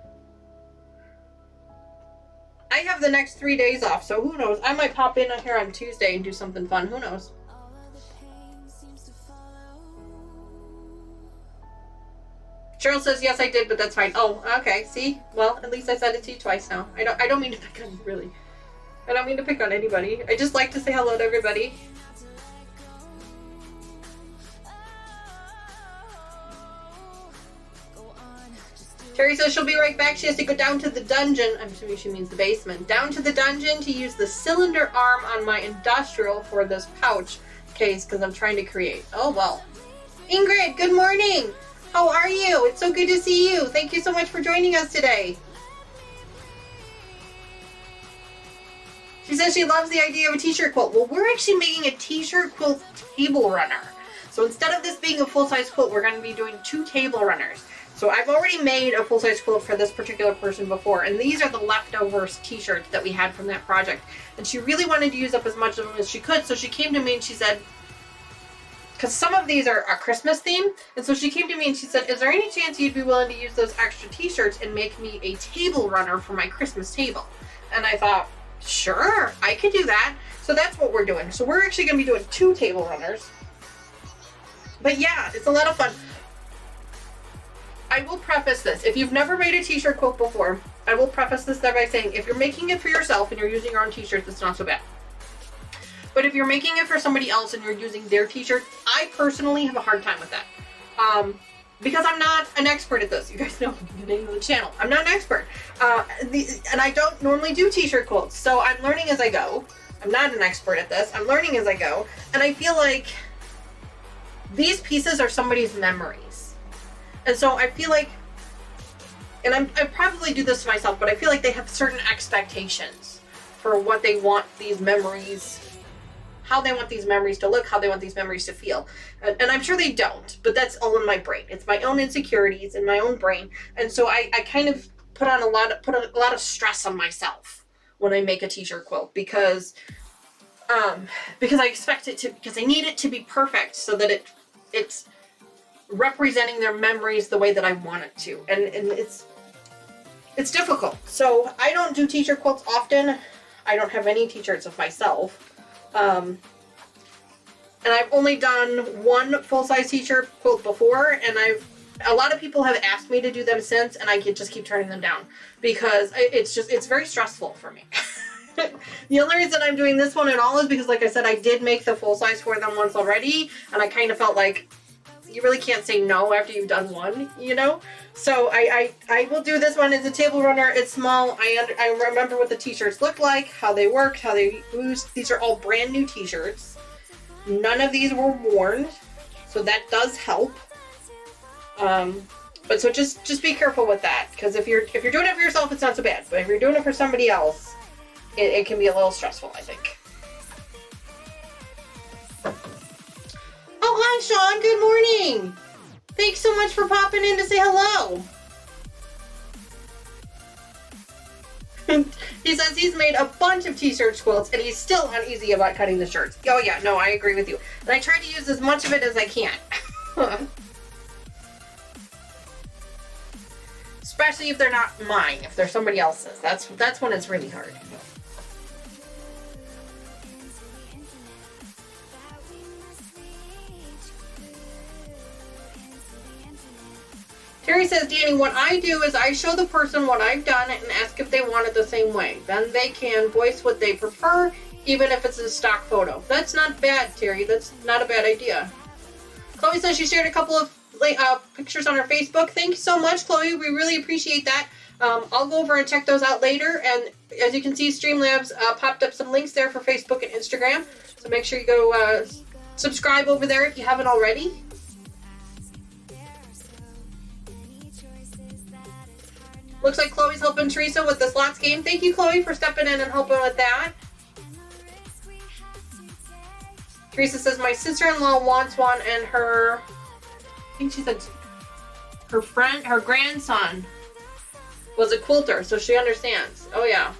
B: I have the next 3 days off, so who knows? I might pop in here on Tuesday and do something fun. Who knows? Cheryl says, yes, I did, but that's fine. Oh, okay. See? Well, at least I said it to you twice now. I don't mean to pick on you, really. I don't mean to pick on anybody. I just like to say hello to everybody. Terry says she'll be right back. She has to go down to the dungeon. I'm assuming she means the basement. Down to the dungeon to use the cylinder arm on my industrial for this pouch case because I'm trying to create. Oh, well. Ingrid, good morning. How are you? It's so good to see you. Thank you so much for joining us today. She says she loves the idea of a t-shirt quilt. Well, we're actually making a t-shirt quilt table runner. So instead of this being a full-size quilt, we're going to be doing 2 table runners. So I've already made a full-size quilt for this particular person before, and these are the leftover t-shirts that we had from that project. And she really wanted to use up as much of them as she could, so she came to me and she said, because some of these are a Christmas theme, and so she came to me and she said, is there any chance you'd be willing to use those extra t-shirts and make me a table runner for my Christmas table? And I thought, sure, I could do that. So that's what we're doing. So we're actually going to be doing 2 table runners. But yeah, it's a lot of fun. I will preface this. If you've never made a t-shirt quilt before, I will preface this by saying, if you're making it for yourself and you're using your own t-shirts, it's not so bad. But if you're making it for somebody else and you're using their t-shirt, I personally have a hard time with that. Because I'm not an expert at this. You guys know the name of the channel. I'm not an expert. And I don't normally do t-shirt quilts. So I'm learning as I go. I'm not an expert at this. I'm learning as I go. And I feel like these pieces are somebody's memories. And so I feel like, and I probably do this to myself, but I feel like they have certain expectations for what they want these memories, how they want these memories to look, how they want these memories to feel. And I'm sure they don't, but that's all in my brain. It's my own insecurities in my own brain. And so I kind of put a lot of stress on myself when I make a t-shirt quilt because I expect it to, because I need it to be perfect so that it's representing their memories the way that I want it to. And it's difficult. So I don't do t-shirt quilts often. I don't have any t-shirts of myself. And I've only done 1 full-size t-shirt quilt before, and a lot of people have asked me to do them since, and I just keep turning them down because it's very stressful for me. The only reason I'm doing this one at all is because, like I said, I did make the full-size for them once already, and I kind of felt like you really can't say no after you've done one, you know? So I will do this one as a table runner. It's small. I remember what the t-shirts look like, how they worked, how they used. These are all brand new t-shirts. None of these were worn, so that does help. But so just be careful with that, because if you're doing it for yourself, it's not so bad. But if you're doing it for somebody else, it can be a little stressful, I think. Oh, hi, Sean. Good morning. Thanks so much for popping in to say hello. He says he's made a bunch of t-shirt quilts and he's still uneasy about cutting the shirts. Oh, yeah. No, I agree with you. And I try to use as much of it as I can. Especially if they're not mine. If they're somebody else's. That's when it's really hard. Terry says, Danny, what I do is I show the person what I've done and ask if they want it the same way. Then they can voice what they prefer, even if it's a stock photo. That's not bad, Terry. That's not a bad idea. Chloe says she shared a couple of pictures on her Facebook. Thank you so much, Chloe. We really appreciate that. I'll go over and check those out later. And as you can see, Streamlabs popped up some links there for Facebook and Instagram. So make sure you go subscribe over there if you haven't already. Looks like Chloe's helping Teresa with the slots game. Thank you, Chloe, for stepping in and helping with that. Teresa says, my sister-in-law wants one, and I think she said her grandson was a quilter, so she understands. Oh, yeah.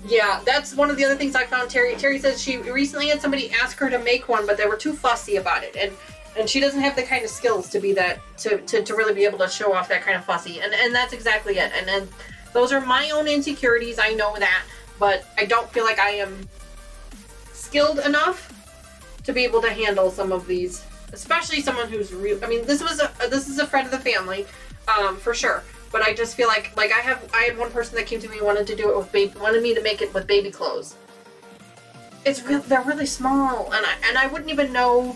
B: Yeah, that's one of the other things I found, Terry. Terry says she recently had somebody ask her to make one, but they were too fussy about it. And she doesn't have the kind of skills to be that, to really be able to show off that kind of fussy. And that's exactly it. And those are my own insecurities. I know that. But I don't feel like I am skilled enough to be able to handle some of these, especially someone who's real. I mean, this is a friend of the family, for sure. But I just feel like I had one person that came to me and wanted to do it with wanted me to make it with baby clothes. They're really small, and I wouldn't even know.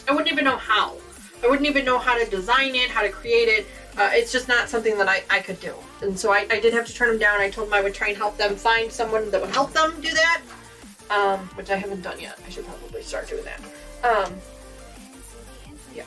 B: I wouldn't even know how. I wouldn't even know how to design it, how to create it. It's just not something that I could do. And so I did have to turn them down. I told them I would try and help them find someone that would help them do that, which I haven't done yet. I should probably start doing that. Yeah.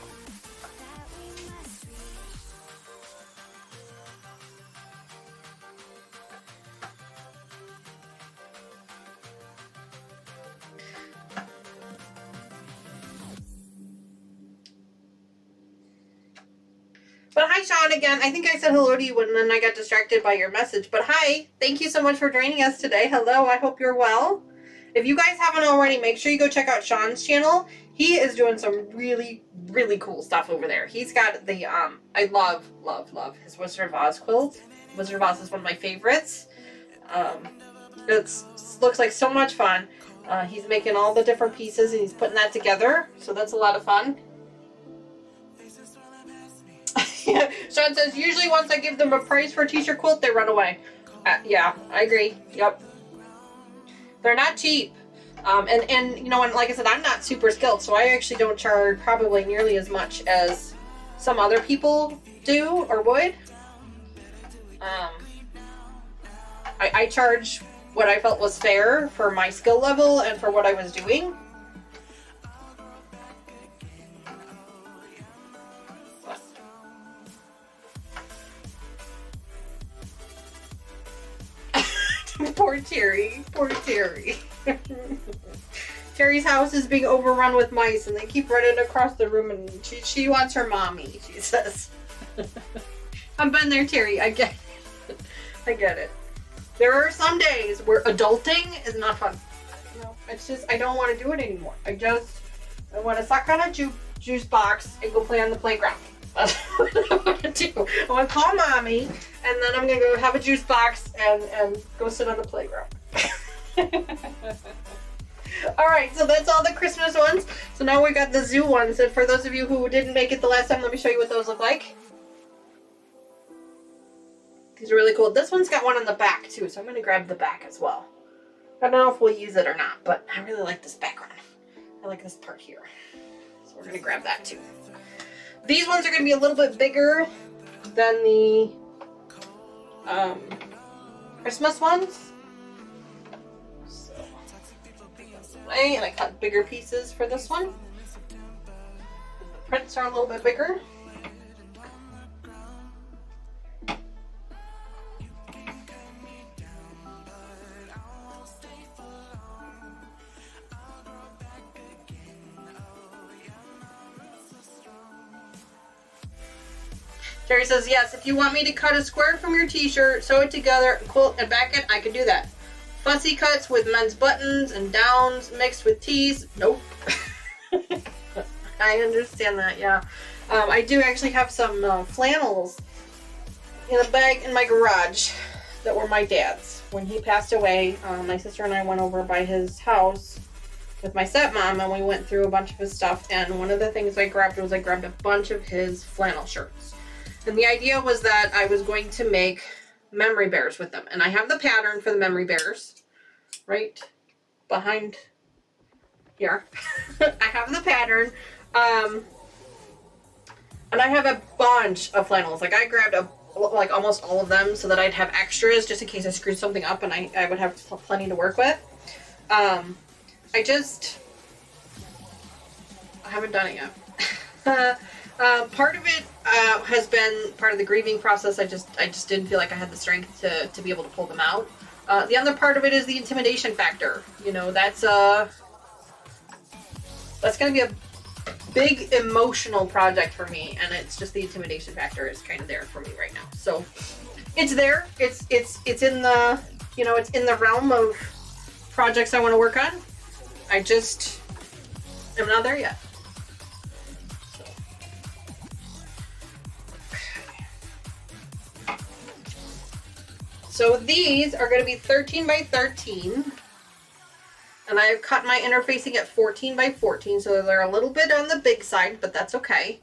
B: But hi, Sean, again. I think I said hello to you and then I got distracted by your message. But hi, thank you so much for joining us today. Hello, I hope you're well. If you guys haven't already, make sure you go check out Sean's channel. He is doing some really, really cool stuff over there. He's got the, I love his Wizard of Oz quilt. Wizard of Oz is one of my favorites. It looks like so much fun. He's making all the different pieces and he's putting that together. So that's a lot of fun. Sean says, usually once I give them a price for a t-shirt quilt, they run away. Yeah, I agree. Yep. They're not cheap. And you know, and like I said, I'm not super skilled, so I actually don't charge probably nearly as much as some other people do or would. I charge what I felt was fair for my skill level and for what I was doing. Poor Terry. Poor Terry. Terry's house is being overrun with mice and they keep running across the room and she wants her mommy, she says. I've been there, Terry. I get it. I get it. There are some days where adulting is not fun. No, it's just, I don't want to do it anymore. I want to suck on a juice box and go play on the playground. That's what I want to do. I want to call mommy, and then I'm going to go have a juice box and go sit on the playground. Alright, so that's all the Christmas ones. So now we got the zoo ones, and for those of you who didn't make it the last time, let me show you what those look like. These are really cool. This one's got one on the back too, so I'm going to grab the back as well. I don't know if we'll use it or not, but I really like this background. I like this part here. So we're going to grab that too. These ones are going to be a little bit bigger than the Christmas ones. So, and I cut bigger pieces for this one. The prints are a little bit bigger. Terry says, yes, if you want me to cut a square from your t-shirt, sew it together, quilt, and back it, I can do that. Fussy cuts with men's buttons and downs mixed with tees. Nope. I understand that, yeah. I do actually have some flannels in a bag in my garage that were my dad's. When he passed away, my sister and I went over by his house with my stepmom and we went through a bunch of his stuff, and one of the things I grabbed was I grabbed a bunch of his flannel shirts. And the idea was that I was going to make memory bears with them. And I have the pattern for the memory bears right behind here. I have the pattern. And I have a bunch of flannels. Like I grabbed like almost all of them so that I'd have extras just in case I screwed something up and I would have plenty to work with. I haven't done it yet. Part of it has been part of the grieving process. I just didn't feel like I had the strength to be able to pull them out. The other part of it is the intimidation factor. You know, that's going to be a big emotional project for me, and it's just the intimidation factor is kind of there for me right now. So it's there. It's in the, you know, it's in the realm of projects I want to work on. I just am not there yet. So these are going to be 13 by 13. And I've cut my interfacing at 14 by 14, so they're a little bit on the big side, but that's okay.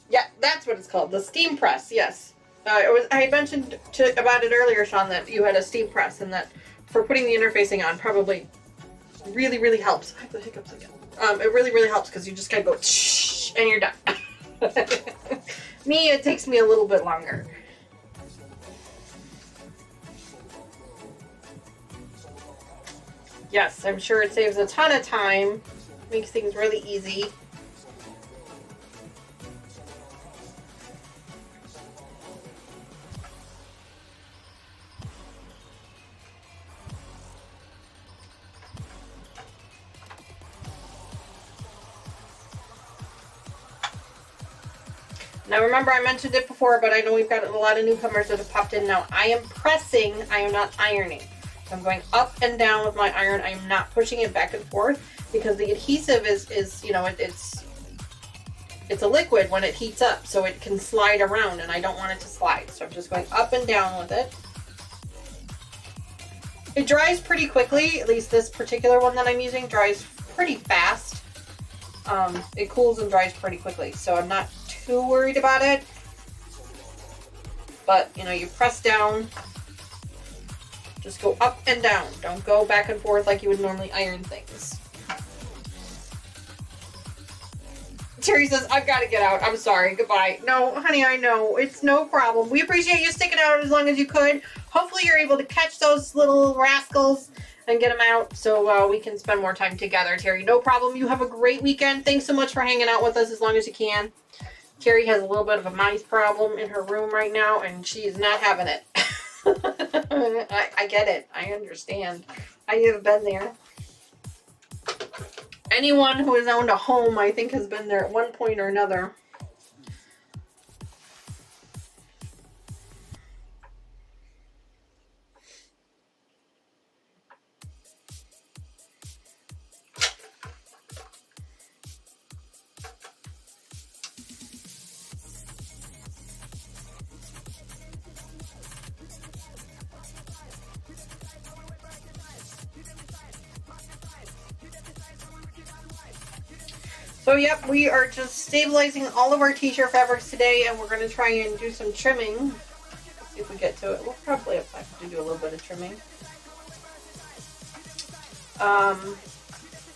B: Yeah, that's what it's called, the steam press, yes. I mentioned about it earlier, Sean, that you had a steam press, and that for putting the interfacing on probably really, really helps. I have the hiccups again. It really, really helps because you just kind of go shh, and you're done. Me, it takes me a little bit longer. Yes, I'm sure it saves a ton of time, makes things really easy. Now remember, I mentioned it before, but I know we've got a lot of newcomers that have popped in now. I am pressing, I am not ironing. So I'm going up and down with my iron. I am not pushing it back and forth because the adhesive is you know, it's a liquid when it heats up, so it can slide around, and I don't want it to slide. So I'm just going up and down with it. It dries pretty quickly, at least this particular one that I'm using dries pretty fast. It cools and dries pretty quickly, so I'm not too worried about it. But, you know, you press down, just go up and down. Don't go back and forth like you would normally iron things. Terry says, I've got to get out. I'm sorry. Goodbye. No, honey, I know. It's no problem. We appreciate you sticking out as long as you could. Hopefully you're able to catch those little rascals and get them out so we can spend more time together, Terry. No problem. You have a great weekend. Thanks so much for hanging out with us as long as you can. Terry has a little bit of a mice problem in her room right now, and she is not having it. I get it. I understand. I have been there. Anyone who has owned a home, I think, has been there at one point or another. So yep, we are just stabilizing all of our t-shirt fabrics today, and we're going to try and do some trimming. Let's see if we get to it. We'll probably have to do a little bit of trimming.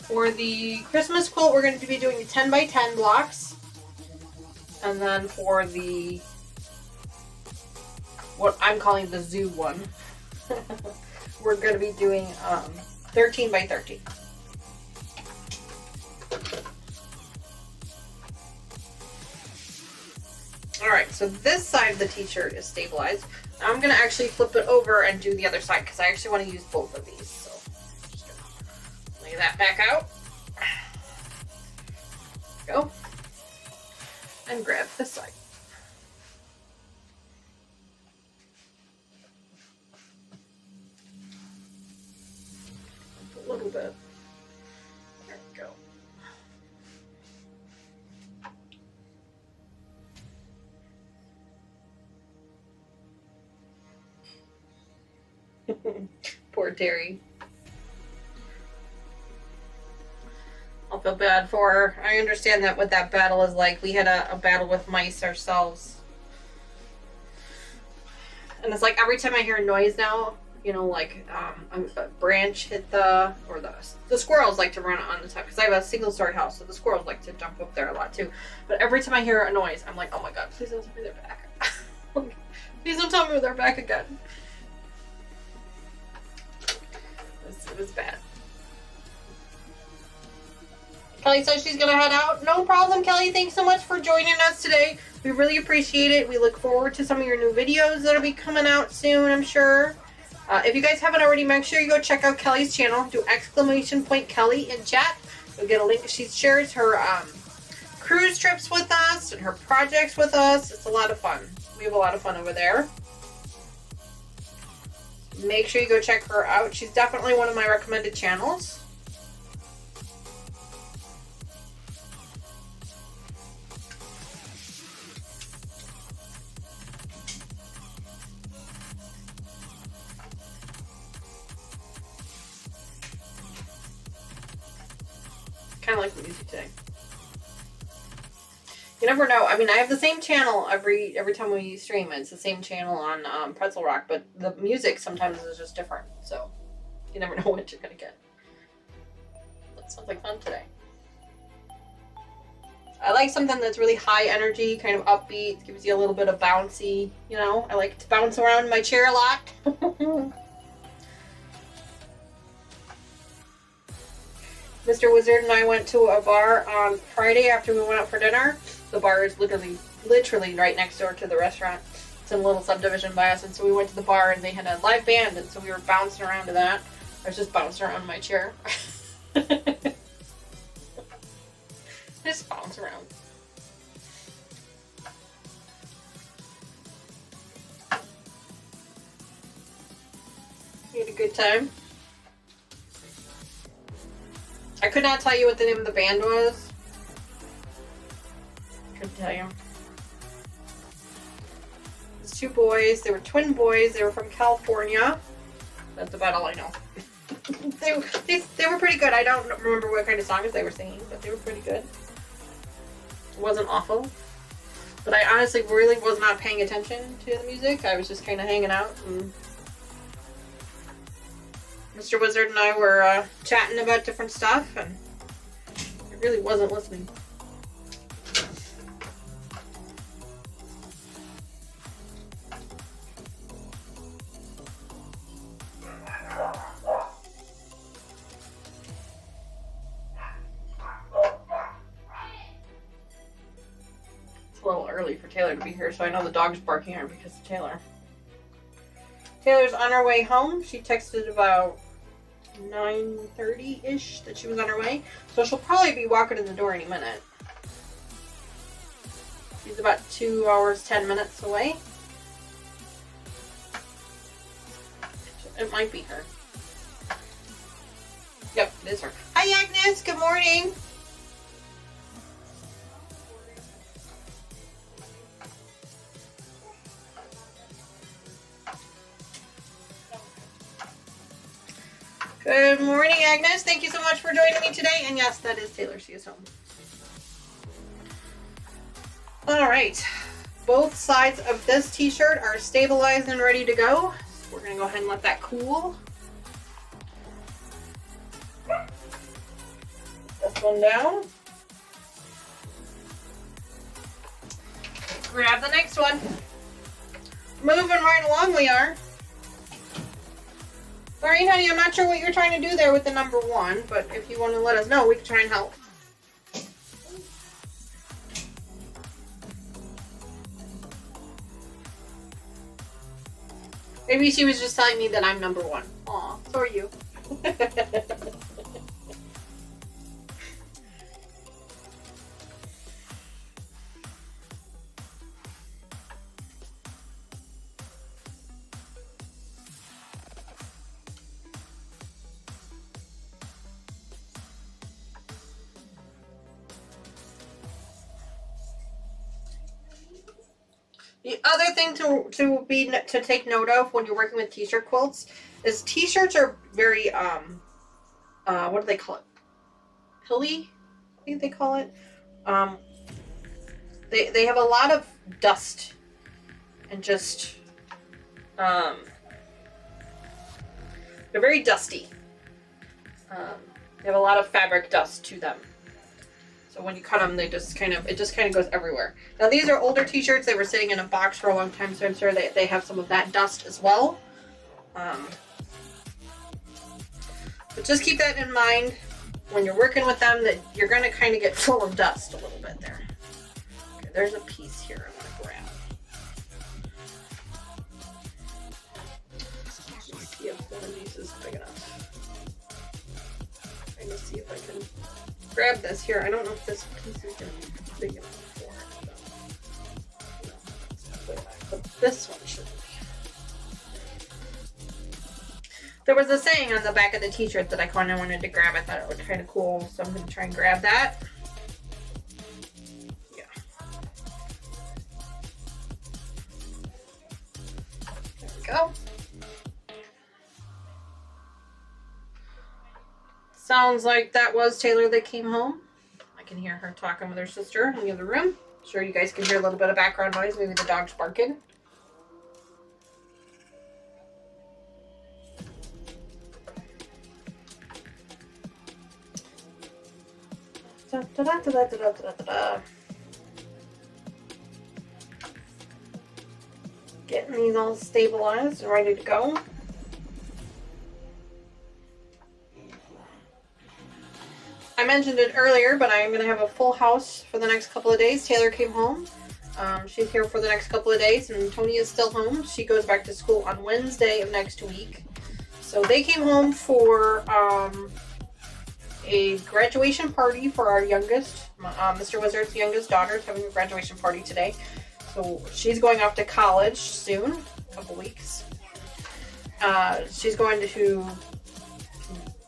B: For the Christmas quilt, we're going to be doing 10 by 10 blocks. And then for the, what I'm calling the zoo one, we're going to be doing 13 by 13. Alright, so this side of the t-shirt is stabilized. Now I'm going to actually flip it over and do the other side because I actually want to use both of these. So I'm just going to lay that back out. Go. And grab this side. A little bit. There we go. Poor Terry. I'll feel bad for her. I understand that what that battle is like. We had a battle with mice ourselves. And it's like every time I hear a noise now, you know, like a branch hit the squirrels like to run on the top because I have a single story house, so the squirrels like to jump up there a lot too. But every time I hear a noise, I'm like, oh my god, please don't tell me they're back. Please don't tell me they're back again. It was bad. Kelly says she's gonna head out. No problem, Kelly. Thanks so much for joining us today. We really appreciate it. We look forward to some of your new videos that'll be coming out soon, I'm sure. If you guys haven't already, make sure you go check out Kelly's channel. Do !Kelly in chat. You'll get a link. She shares her cruise trips with us and her projects with us. It's a lot of fun. We have a lot of fun over there. Make sure you go check her out. She's definitely one of my recommended channels. kind of like the music today. You never know. I mean, I have the same channel every time we stream. It's the same channel on Pretzel Rock, but the music sometimes is just different. So you never know what you're gonna get. That sounds like fun today. I like something that's really high energy, kind of upbeat, gives you a little bit of bouncy. You know, I like to bounce around in my chair a lot. Mr. Wizard and I went to a bar on Friday after we went out for dinner. The bar is literally right next door to the restaurant. It's in a little subdivision by us, and so we went to the bar and they had a live band, and so we were bouncing around to that. I was just bouncing around in my chair. Just bounce around. You had a good time? I could not tell you what the name of the band was. Couldn't tell you. It's two boys. They were twin boys. They were from California. That's about all I know. they were pretty good. I don't remember what kind of songs they were singing, but they were pretty good. It wasn't awful. But I honestly really was not paying attention to the music. I was just kind of hanging out. And Mr. Wizard and I were chatting about different stuff, and I really wasn't listening. It's a little early for Taylor to be here, so I know the dog's barking at her because of Taylor. Taylor's on her way home. She texted about 9:30-ish that she was on her way. So she'll probably be walking in the door any minute. She's about 2 hours, 10 minutes away. It might be her. Yep, it is her. Hi, Agnes. Good morning. Good morning, Agnes. Thank you so much for joining me today. And yes, that is Taylor. She is home. All right. Both sides of this t-shirt are stabilized and ready to go. We're going to go ahead and let that cool. This one down. Grab the next one. Moving right along we are. Sorry, honey, I'm not sure what you're trying to do there with the number 1, but if you want to let us know, we can try and help. Maybe she was just telling me that I'm number 1. Aw, so are you. The other thing to take note of when you're working with t-shirt quilts is t-shirts are very what do they call it? Pilly, I think they call it. They have a lot of dust and just they're very dusty. They have a lot of fabric dust to them. So when you cut them, it just kind of goes everywhere. Now these are older t-shirts. They were sitting in a box for a long time, so I'm sure they have some of that dust as well. But just keep that in mind when you're working with them, that you're going to kind of get full of dust a little bit there. Okay, there's a piece here I'm going to grab. Let me see if one of these is big enough. Trying to see if I can grab this here. I don't know if this piece is going to be big enough for it. No, that's way back. But this one should be. There was a saying on the back of the t-shirt that I kind of wanted to grab. I thought it looked kind of cool, so I'm going to try and grab that. Yeah. There we go. Sounds like that was Taylor that came home. I can hear her talking with her sister in the other room. Sure, you guys can hear a little bit of background noise. Maybe the dog's barking. Da, da, da, da, da, da, da, da. Getting these all stabilized and ready to go. I mentioned it earlier, but I am going to have a full house for the next couple of days. Taylor came home. She's here for the next couple of days, and Tony is still home. She goes back to school on Wednesday of next week. So they came home for a graduation party for our youngest. Mr. Wizard's youngest daughter is having a graduation party today. So she's going off to college soon, a couple weeks. She's going to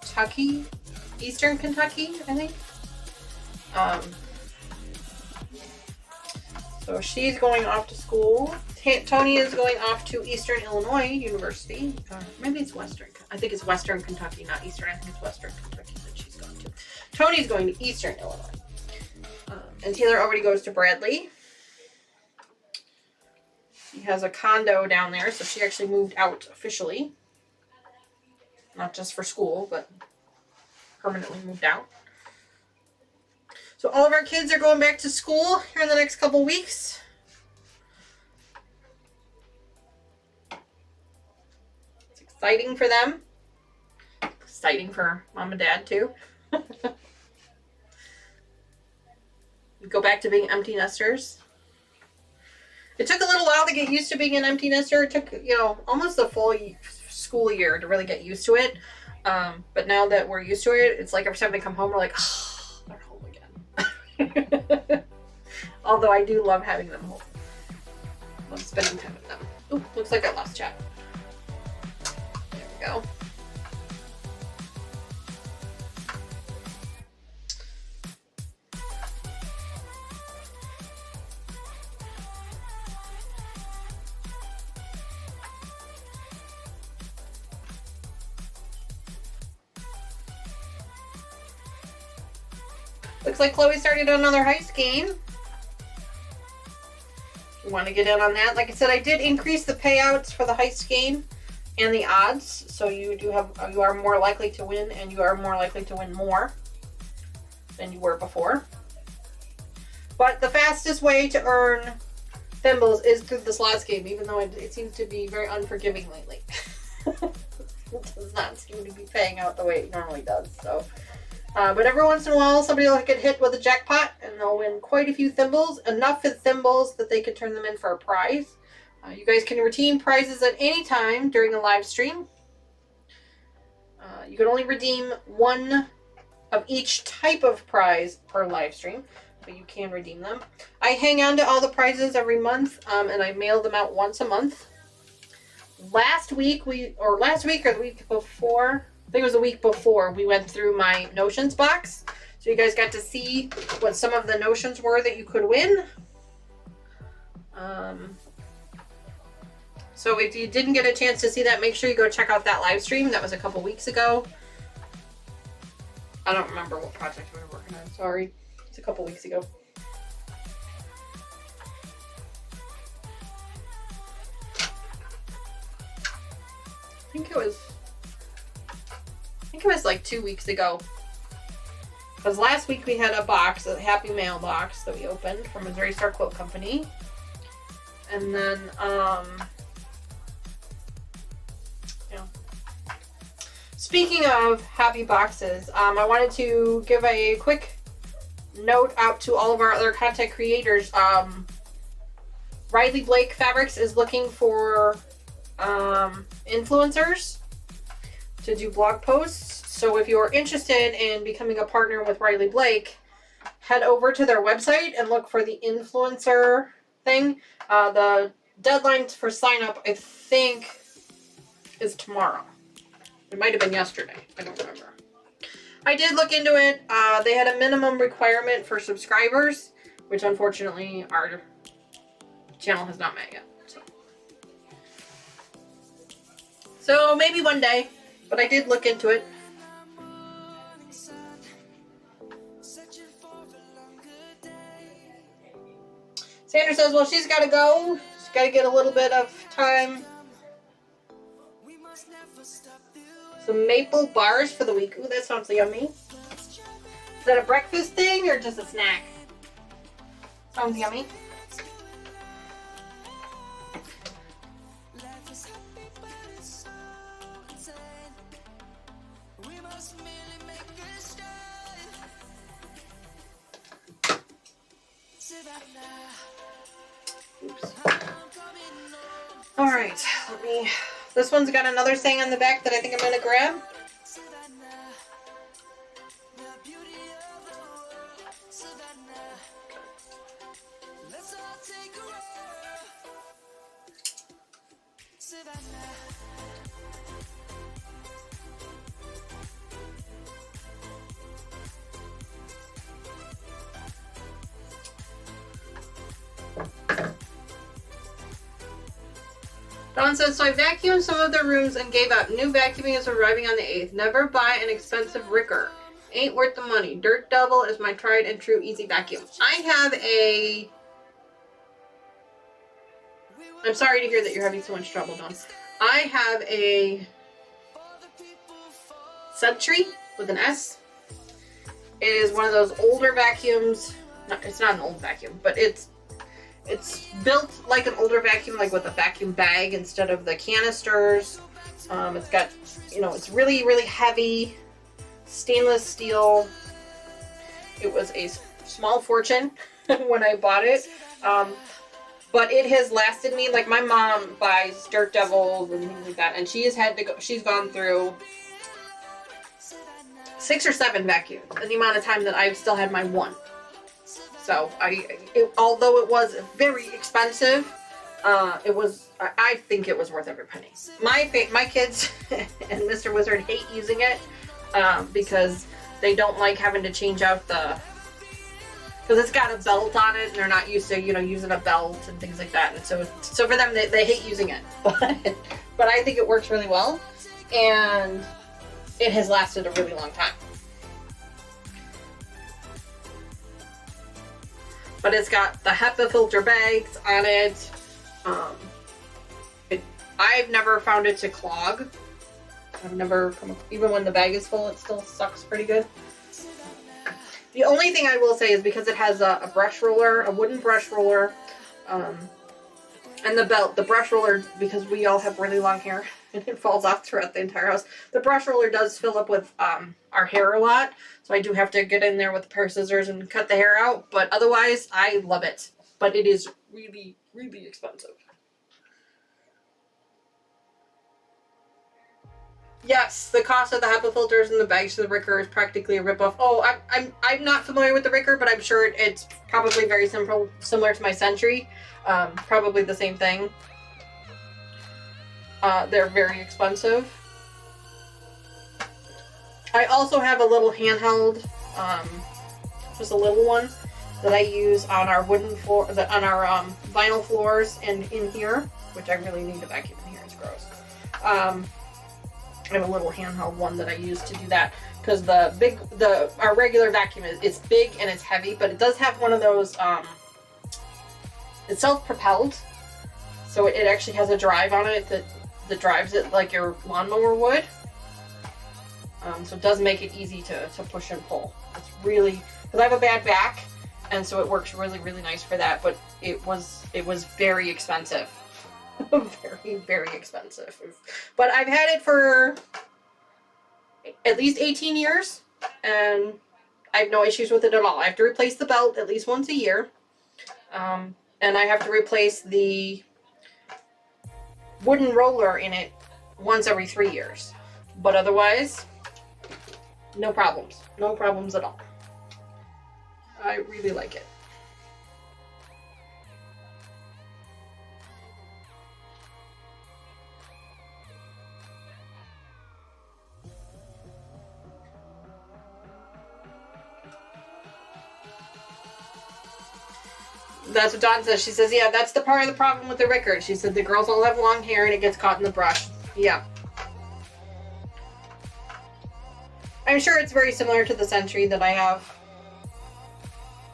B: Kentucky. Eastern Kentucky, I think. So she's going off to school. Tony is going off to Eastern Illinois University. Maybe it's Western. I think it's Western Kentucky, not Eastern. I think it's Western Kentucky that she's going to. Tony's going to Eastern Illinois. And Taylor already goes to Bradley. She has a condo down there, so she actually moved out officially. Not just for school, but permanently moved out. So all of our kids are going back to school here in the next couple weeks. It's exciting for them. Exciting for mom and dad too. We go back to being empty nesters. It took a little while to get used to being an empty nester. It took, almost a full school year to really get used to it. But now that we're used to it, it's like every time they come home, we're like, oh, they're home again. Although I do love having them home. Love spending time with them. Ooh, looks like I lost chat. There we go. Looks like Chloe started another heist game. If you want to get in on that. Like I said, I did increase the payouts for the heist game and the odds. So you are more likely to win, and you are more likely to win more than you were before. But the fastest way to earn thimbles is through the slots game, even though it seems to be very unforgiving lately. It does not seem to be paying out the way it normally does. So. But every once in a while, somebody will get hit with a jackpot, and they'll win quite a few thimbles. Enough thimbles that they could turn them in for a prize. You guys can redeem prizes at any time during the live stream. You can only redeem one of each type of prize per live stream, but you can redeem them. I hang on to all the prizes every month, and I mail them out once a month. Last week or the week before, I think it was a week before, we went through my notions box. So you guys got to see what some of the notions were that you could win. So if you didn't get a chance to see that, make sure you go check out that live stream. That was a couple weeks ago. I don't remember what project we were working on. Sorry. It's a couple weeks ago. I think it was like 2 weeks ago. Because last week we had a box, a Happy Mail box that we opened from Missouri TshirtQuilt Company. And then, speaking of happy boxes, I wanted to give a quick note out to all of our other content creators. Riley Blake Fabrics is looking for influencers to do blog posts. So if you're interested in becoming a partner with Riley Blake, head over to their website and look for the influencer thing. The deadline for sign up, I think, is tomorrow. It might have been yesterday. I don't remember. I did look into it. They had a minimum requirement for subscribers, which unfortunately our channel has not met yet. So maybe one day, but I did look into it. Sandra says, well, she's got to go. She's got to get a little bit of time. Some maple bars for the week. Ooh, that sounds yummy. Is that a breakfast thing or just a snack? Sounds yummy. Oops. All right, this one's got another saying on the back that I think I'm gonna grab. Dawn says, so I vacuumed some of the rooms and gave up. New vacuuming is arriving on the 8th. Never buy an expensive Ricker. Ain't worth the money. Dirt Devil is my tried and true easy vacuum. I have a... I'm sorry to hear that you're having so much trouble, Dawn. I have a Sentry with an S. It is one of those older vacuums. No, it's not an old vacuum, but it's built like an older vacuum, like with a vacuum bag instead of the canisters. It's got, you know, it's really, really heavy stainless steel. It was a small fortune when I bought it. But it has lasted me, like my mom buys Dirt Devils and things like that, and she has had to go, she's gone through 6 or 7 vacuums in the amount of time that I've still had my one. So although it was very expensive, I think it was worth every penny. My kids and Mr. Wizard hate using it because they don't like having to change out because it's got a belt on it and they're not used to, you know, using a belt and things like that. And so for them, they hate using it. But I think it works really well, and it has lasted a really long time. But it's got the HEPA filter bags on it. I've never found it to clog. I've never even when the bag is full, it still sucks pretty good. The only thing I will say is because it has a brush roller, a wooden brush roller, and the belt, the brush roller, because we all have really long hair and it falls off throughout the entire house. The brush roller does fill up with our hair a lot, so I do have to get in there with a pair of scissors and cut the hair out, but otherwise I love it. But it is really, really expensive. Yes, the cost of the HEPA filters and the bags to the Ricker is practically a ripoff. Oh, I'm not familiar with the Ricker, but I'm sure it's probably very similar to my Sentry. Probably the same thing. They're very expensive. I also have a little handheld, just a little one that I use on our wooden floor, on our vinyl floors and in here, which I really need to vacuum in here. It's gross. I have a little handheld one that I use to do that because our regular vacuum is big and it's heavy, but it does have one of those. It's self-propelled, so it actually has a drive on it that drives it like your lawnmower would. So it does make it easy to push and pull. It's really, because I have a bad back, and so it works really, really nice for that. But it was very expensive. Very, very expensive. But I've had it for at least 18 years, and I have no issues with it at all. I have to replace the belt at least once a year, and I have to replace the wooden roller in it once every 3 years. But otherwise, no problems. No problems at all. I really like it. That's what Dawn says. She says, yeah, that's the part of the problem with the Ricker. She said the girls all have long hair and it gets caught in the brush. Yeah. I'm sure it's very similar to the Sentry that I have.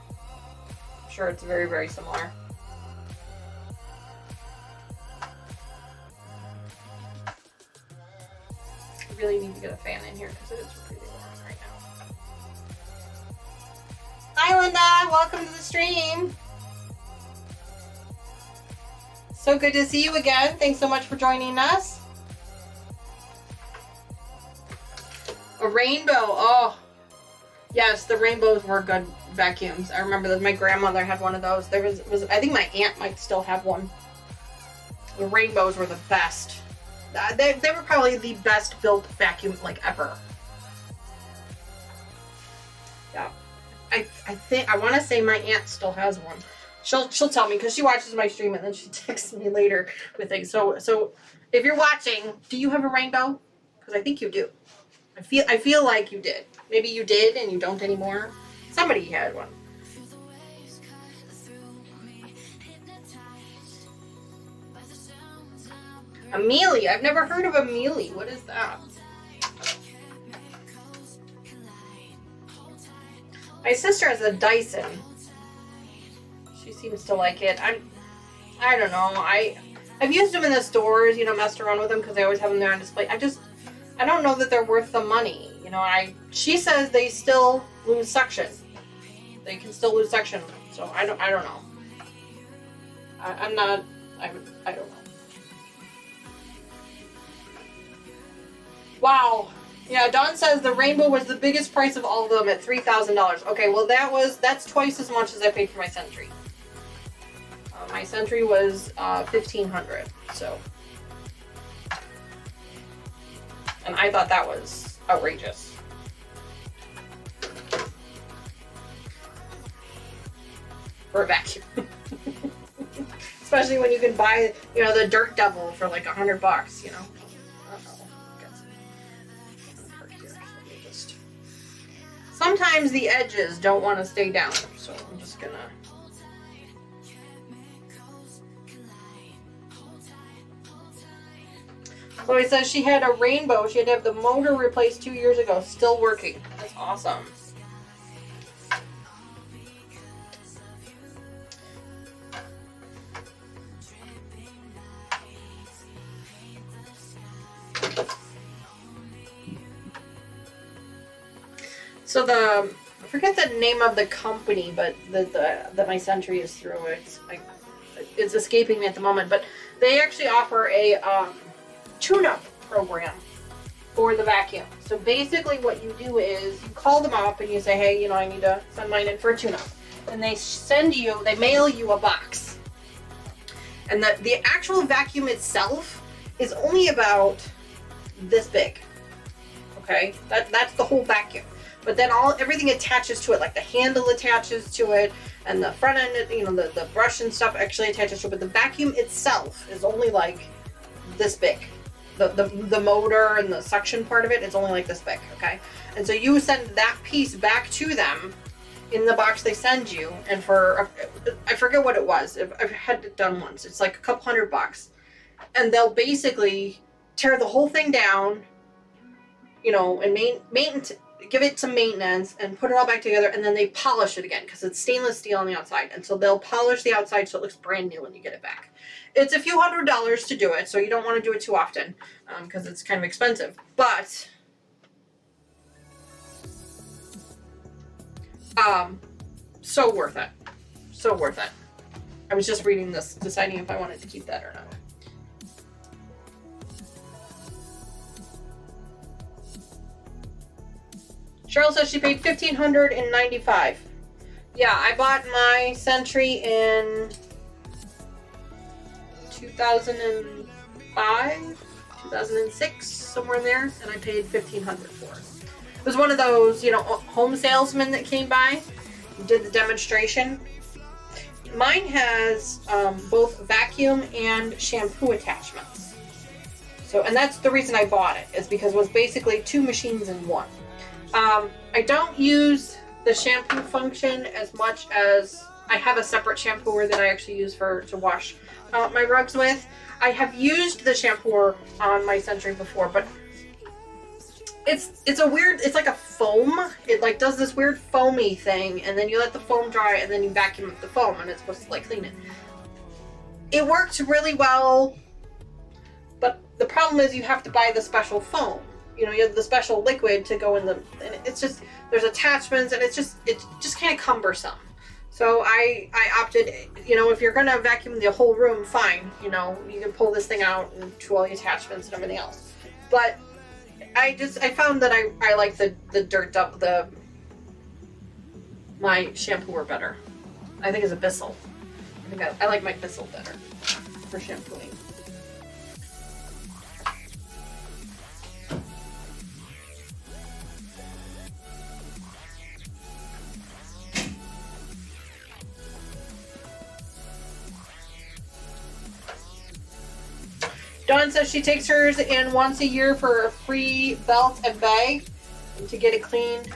B: I'm sure it's very, very similar. really need to get a fan in here because it is really warm right now. Hi Linda, welcome to the stream. So good to see you again. Thanks so much for joining us. A rainbow. Oh, yes, the rainbows were good vacuums. I remember that my grandmother had one of those. There was I think my aunt might still have one. The rainbows were the best. They were probably the best built vacuum like ever. Yeah, I think I want to say my aunt still has one. She'll tell me because she watches my stream and then she texts me later with things. So if you're watching, do you have a rainbow? Because I think you do. I feel like you did. Maybe you did and you don't anymore. Somebody had one. Amelie. I've never heard of Amelie. What is that? My sister has a Dyson. She seems to like it. I don't know. I've used them in the stores, you know, messed around with them because I always have them there on display. I don't know that they're worth the money. You know, she says they still lose suction. They can still lose suction. So I don't know. I don't know. Wow. Yeah, Dawn says the rainbow was the biggest price of all of them at $3,000. Okay, well that's twice as much as I paid for my Sentry. My Sentry was $1,500. So, and I thought that was outrageous. For a vacuum. Especially when you can buy, you know, the Dirt Devil for like $100, you know. Sometimes the edges don't want to stay down, so I'm just gonna. Chloe says she had a rainbow. She had to have the motor replaced 2 years ago. Still working. That's awesome. So I forget the name of the company, but that my Sentry is through. It's escaping me at the moment, but they actually offer a tune-up program for the vacuum. So basically what you do is you call them up and you say, hey, you know, I need to send mine in for a tune-up. And they mail you a box. And the actual vacuum itself is only about this big. Okay? That's the whole vacuum. But then everything attaches to it, like the handle attaches to it, and the front end, you know, the brush and stuff actually attaches to it. But the vacuum itself is only like this big. The motor and the suction part of it is only like this big, okay? And so you send that piece back to them in the box they send you, and I forget what it was. I've had it done once. It's like a couple $100. And they'll basically tear the whole thing down, you know, and give it some maintenance and put it all back together, and then they polish it again because it's stainless steel on the outside, and so they'll polish the outside so it looks brand new when you get it back. It's a few $100s to do it, so you don't want to do it too often because it's kind of expensive, but so worth it. So worth it. I was just reading this, deciding if I wanted to keep that or not. Cheryl says she paid $1,595. Yeah, I bought my Sentry in 2005, 2006, somewhere in there, and I paid $1,500 for it. It was one of those, you know, home salesmen that came by, did the demonstration. Mine has both vacuum and shampoo attachments. So, and that's the reason I bought it, is because it was basically two machines in one. I don't use the shampoo function as much as I have a separate shampooer that I actually use to wash my rugs with. I have used the shampooer on my Sentry before, but it's a weird, it's like a foam. It like does this weird foamy thing, and then you let the foam dry, and then you vacuum up the foam, and it's supposed to like clean it. It works really well, but the problem is you have to buy the special foam. you know, you have the special liquid to go in the, and it's just, there's attachments, and it's just kind of cumbersome. So I opted, you know, if you're going to vacuum the whole room, fine, you know, you can pull this thing out and do all the attachments and everything else. But I found that I like the dirt up, my shampooer better. I think it's a Bissell. I like my Bissell better for shampooing. Dawn says she takes hers in once a year for a free belt and bag to get it cleaned.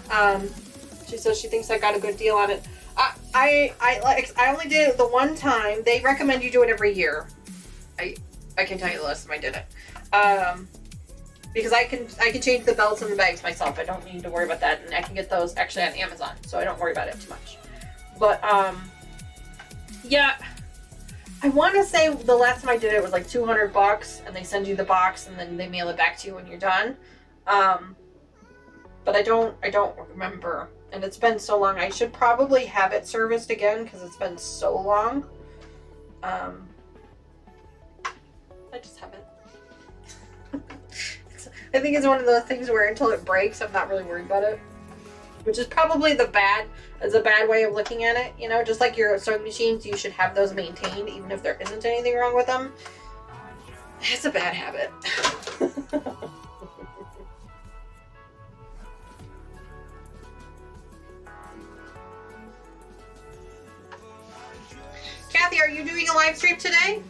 B: She says she thinks I got a good deal on it. I only did it the one time. They recommend you do it every year. I can tell you the last time I did it. Because I can change the belts and the bags myself. I don't need to worry about that, and I can get those actually on Amazon, so I don't worry about it too much. But yeah. I want to say the last time I did it was like $200, and they send you the box, and then they mail it back to you when you're done. But I don't remember, and it's been so long. I should probably have it serviced again because it's been so long. I just haven't. I think it's one of those things where until it breaks, I'm not really worried about it. Which is probably a bad way of looking at it, you know, just like your sewing machines, you should have those maintained even if there isn't anything wrong with them. It's a bad habit. Kathy, are you doing a live stream today?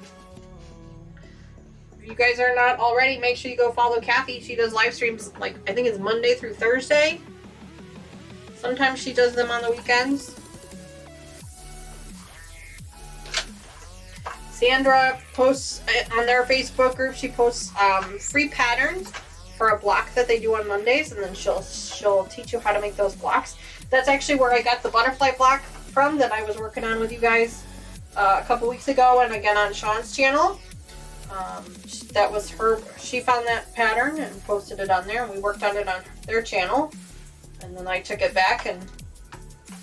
B: If you guys are not already, make sure you go follow Kathy. She does live streams, like, I think it's Monday through Thursday. Sometimes she does them on the weekends. Sandra posts on their Facebook group, she posts free patterns for a block that they do on Mondays, and then she'll teach you how to make those blocks. That's actually where I got the butterfly block from that I was working on with you guys a couple weeks ago, and again on Sean's channel. That was her, she found that pattern and posted it on there, and we worked on it on their channel. And then I took it back and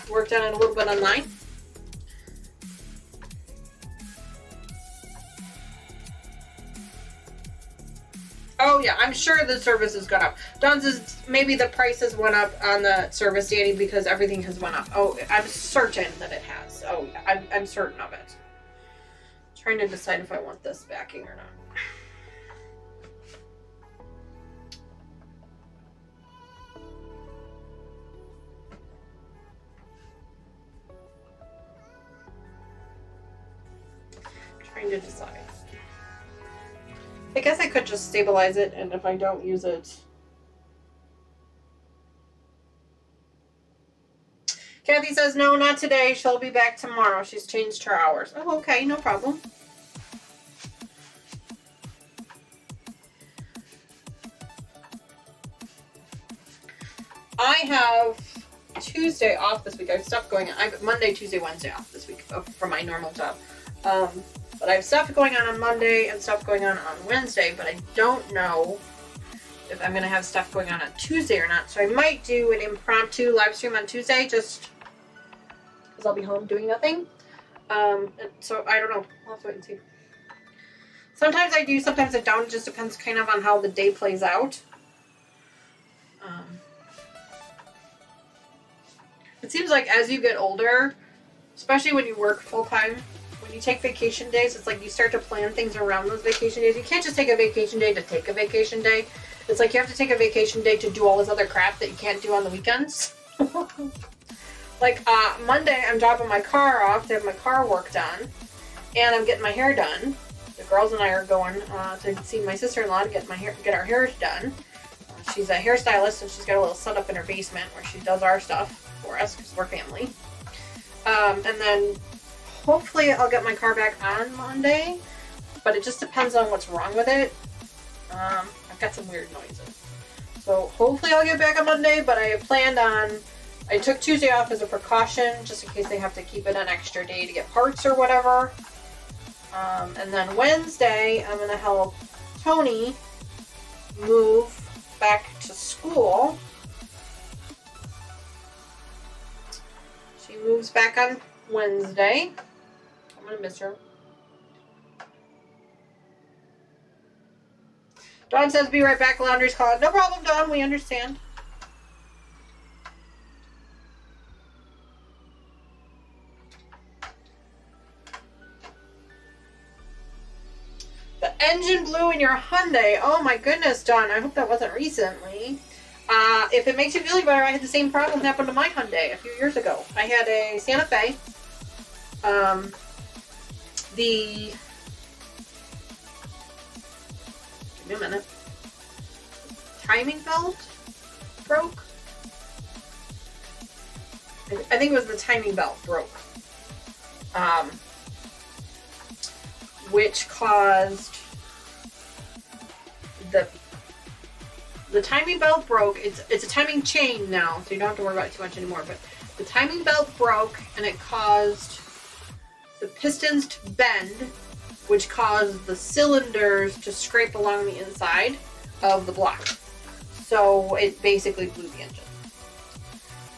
B: worked on it a little bit online. Oh yeah, I'm sure the service has gone up. Don's is, maybe the prices went up on the service, Danny, because everything has went up. Oh, I'm certain that it has. Oh yeah, I'm certain of it. Trying to decide if I want this backing or not. Trying to decide. I guess I could just stabilize it, and if I don't use it. Kathy says, no, not today. She'll be back tomorrow. She's changed her hours. Oh, okay, no problem. I have Tuesday off this week. I have stuff going on. I have Monday, Tuesday, Wednesday off this week for my normal job. But I have stuff going on Monday and stuff going on Wednesday, but I don't know if I'm going to have stuff going on Tuesday or not. So I might do an impromptu live stream on Tuesday just because I'll be home doing nothing. So I don't know. I'll have to wait and see. Sometimes I do, sometimes I don't. It just depends kind of on how the day plays out. It seems like as you get older, especially when you work full-time, when you take vacation days, it's like you start to plan things around those vacation days. You can't just take a vacation day to take a vacation day. It's like you have to take a vacation day to do all this other crap that you can't do on the weekends. Like Monday, I'm dropping my car off to have my car work done, and I'm getting my hair done. The girls and I are going to see my sister-in-law to get our hair done. She's a hairstylist, and she's got a little setup in her basement where she does our stuff for us because we're family. And then hopefully I'll get my car back on Monday, but it just depends on what's wrong with it. I've got some weird noises. So hopefully I'll get back on Monday, but I planned on, I took Tuesday off as a precaution just in case they have to keep it an extra day to get parts or whatever. And then Wednesday I'm going to help Tony move back to school. She moves back on Wednesday. I'm gonna miss her. Dawn says, be right back, laundry's calling. No problem, Dawn, we understand. The engine blew in your Hyundai. Oh my goodness, Dawn, I hope that wasn't recently. If it makes you feel any better, I had the same problem happen to my Hyundai a few years ago. I had a Santa Fe. Give me a minute. Timing belt broke. I think it was the timing belt broke. Which caused the timing belt broke. It's a timing chain now, so you don't have to worry about it too much anymore. But the timing belt broke, and it caused the pistons to bend, which caused the cylinders to scrape along the inside of the block. So it basically blew the engine.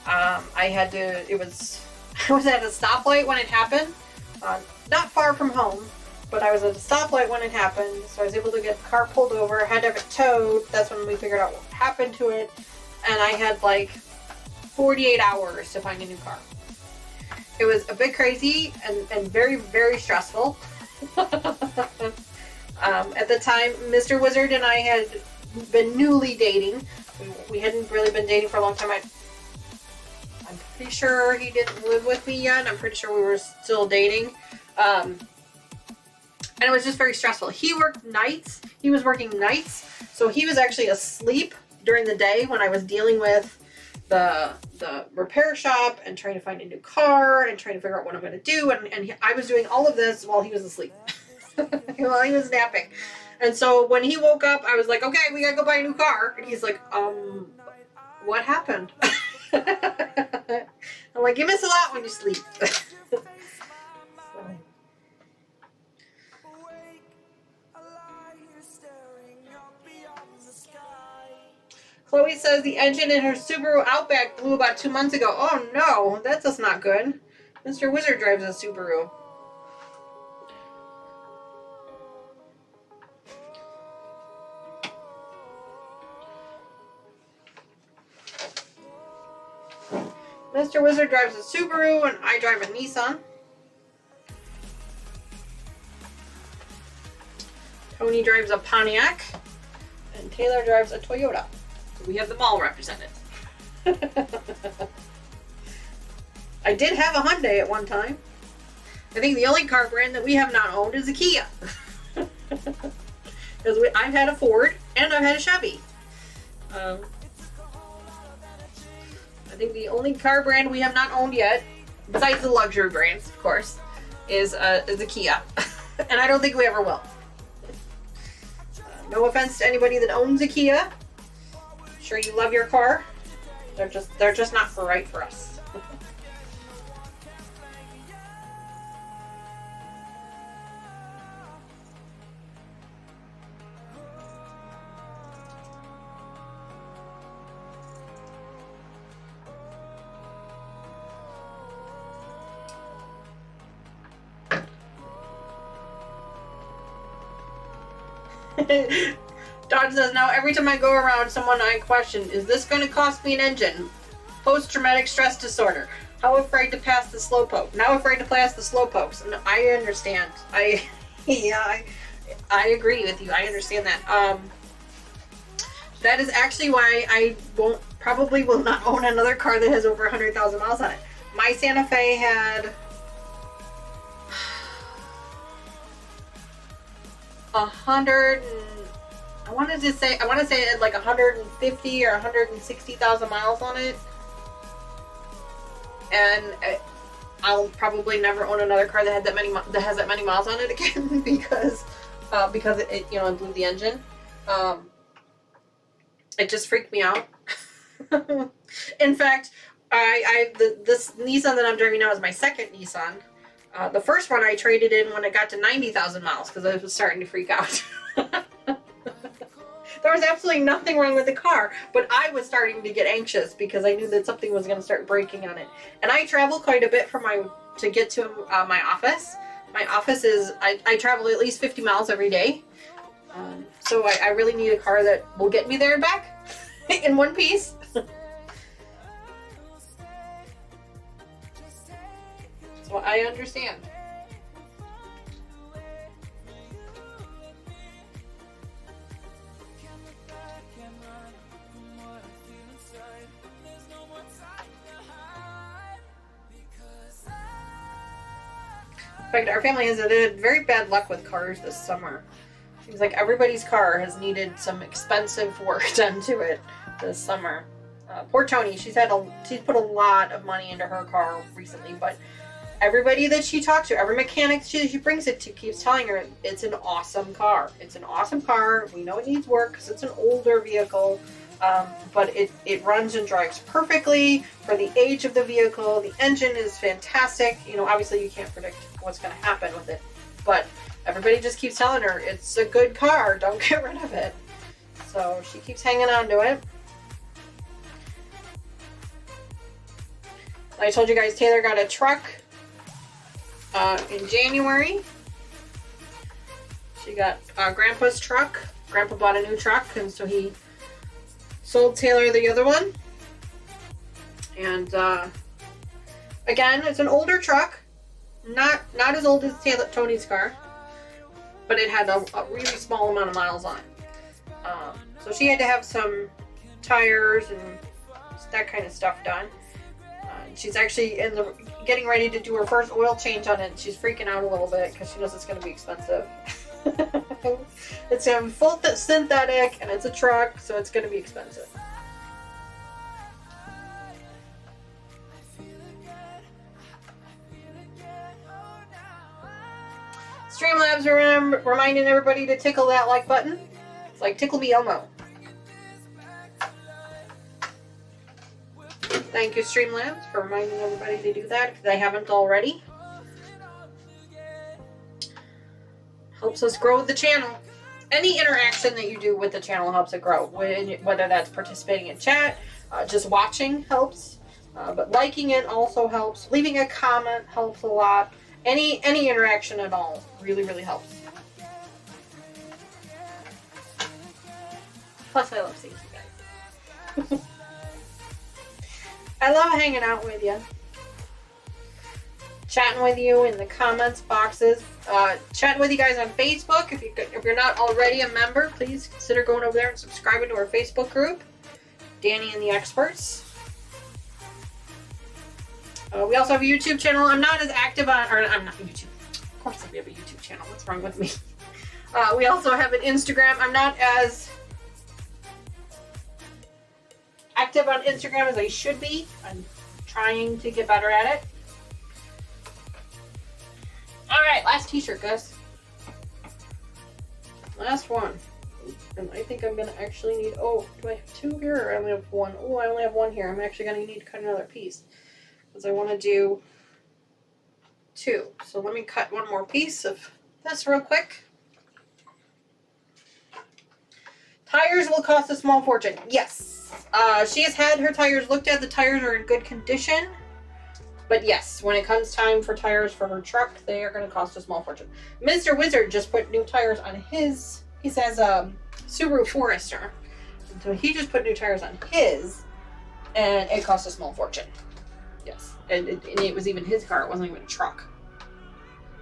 B: I was at a stoplight when it happened, not far from home, but I was at a stoplight when it happened, so I was able to get the car pulled over, had to have it towed. That's when we figured out what happened to it, and I had like 48 hours to find a new car. It was a bit crazy and very, very stressful. At the time, Mr. Wizard and I had been newly dating. We hadn't really been dating for a long time. I'm pretty sure he didn't live with me yet. I'm pretty sure we were still dating. And it was just very stressful. He worked nights. He was working nights. So he was actually asleep during the day when I was dealing with the repair shop and trying to find a new car and trying to figure out what I'm going to do. And I was doing all of this while he was asleep. While he was napping. And so when he woke up, I was like, okay, we got to go buy a new car. And he's like, what happened? I'm like, you miss a lot when you sleep. Chloe says the engine in her Subaru Outback blew about 2 months ago. Oh no, that's just not good. Mr. Wizard drives a Subaru. Mr. Wizard drives a Subaru and I drive a Nissan. Tony drives a Pontiac and Taylor drives a Toyota. So we have them all represented. I did have a Hyundai at one time. I think the only car brand that we have not owned is a Kia. Because I've had a Ford and I've had a Chevy. I think the only car brand we have not owned yet, besides the luxury brands, of course, is a Kia. And I don't think we ever will. No offense to anybody that owns a Kia. I'm sure you love your car. They're just not right for us. Dodge says, now every time I go around someone I question, is this going to cost me an engine? Post-traumatic stress disorder. How afraid to pass the slowpoke. Now afraid to pass the slowpokes. No, I understand. I agree with you. I understand that. That is actually why I probably will not own another car that has over 100,000 miles on it. My Santa Fe had 100 and I want to say it had like 150 or 160,000 miles on it, and I'll probably never own another car that has that many miles on it again because it it blew the engine. It just freaked me out. In fact, this Nissan that I'm driving now is my second Nissan. The first one I traded in when it got to 90,000 miles because I was starting to freak out. There was absolutely nothing wrong with the car, but I was starting to get anxious because I knew that something was going to start breaking on it. And I travel quite a bit to get to my office. My office is, I travel at least 50 miles every day. So I really need a car that will get me there and back in one piece. So I understand. In fact, our family has had very bad luck with cars this summer. Seems like everybody's car has needed some expensive work done to it this summer. Poor Tony, she's put a lot of money into her car recently, but everybody that she talks to, every mechanic she brings it to, keeps telling her it's an awesome car. It's an awesome car. We know it needs work because it's an older vehicle. But it runs and drives perfectly for the age of the vehicle. The engine is fantastic. You know, obviously you can't predict what's going to happen with it, but everybody just keeps telling her it's a good car. Don't get rid of it. So she keeps hanging on to it. I told you guys Taylor got a truck in January. She got Grandpa's truck. Grandpa bought a new truck, and so he sold Taylor the other one. And again, it's an older truck, not as old as Tony's car, but it had a really small amount of miles on it. So she had to have some tires and that kind of stuff done. She's actually getting ready to do her first oil change on it. She's freaking out a little bit because she knows it's going to be expensive. It's full synthetic and it's a truck, so it's going to be expensive. Streamlabs reminding everybody to tickle that like button. It's like Tickle Me Elmo. Thank you, Streamlabs, for reminding everybody to do that if they haven't already. Helps us grow the channel. Any interaction that you do with the channel helps it grow. Whether that's participating in chat, just watching helps, but liking it also helps. Leaving a comment helps a lot. Any interaction at all really, really helps. Plus, I love seeing you guys. I love hanging out with you. Chatting with you in the comments boxes. Chatting with you guys on Facebook. If you're not already a member, please consider going over there and subscribing to our Facebook group, Danny and the Experts. We also have a YouTube channel. I'm not as active on, or I'm not YouTube. Of course we have a YouTube channel. What's wrong with me? We also have an Instagram. I'm not as active on Instagram as I should be. I'm trying to get better at it. Alright, last t-shirt, guys. Last one. And I think I'm going to actually need... Oh, do I have two here or I only have one? Oh, I only have one here. I'm actually going to need to cut another piece. Because I want to do two. So let me cut one more piece of this real quick. Tires will cost a small fortune. Yes. She has had her tires looked at. The tires are in good condition. But yes, when it comes time for tires for her truck, they are going to cost a small fortune. Mr. Wizard just put new tires on his. He says Subaru Forester. So he just put new tires on his, and it cost a small fortune. Yes, and it was even his car. It wasn't even a truck.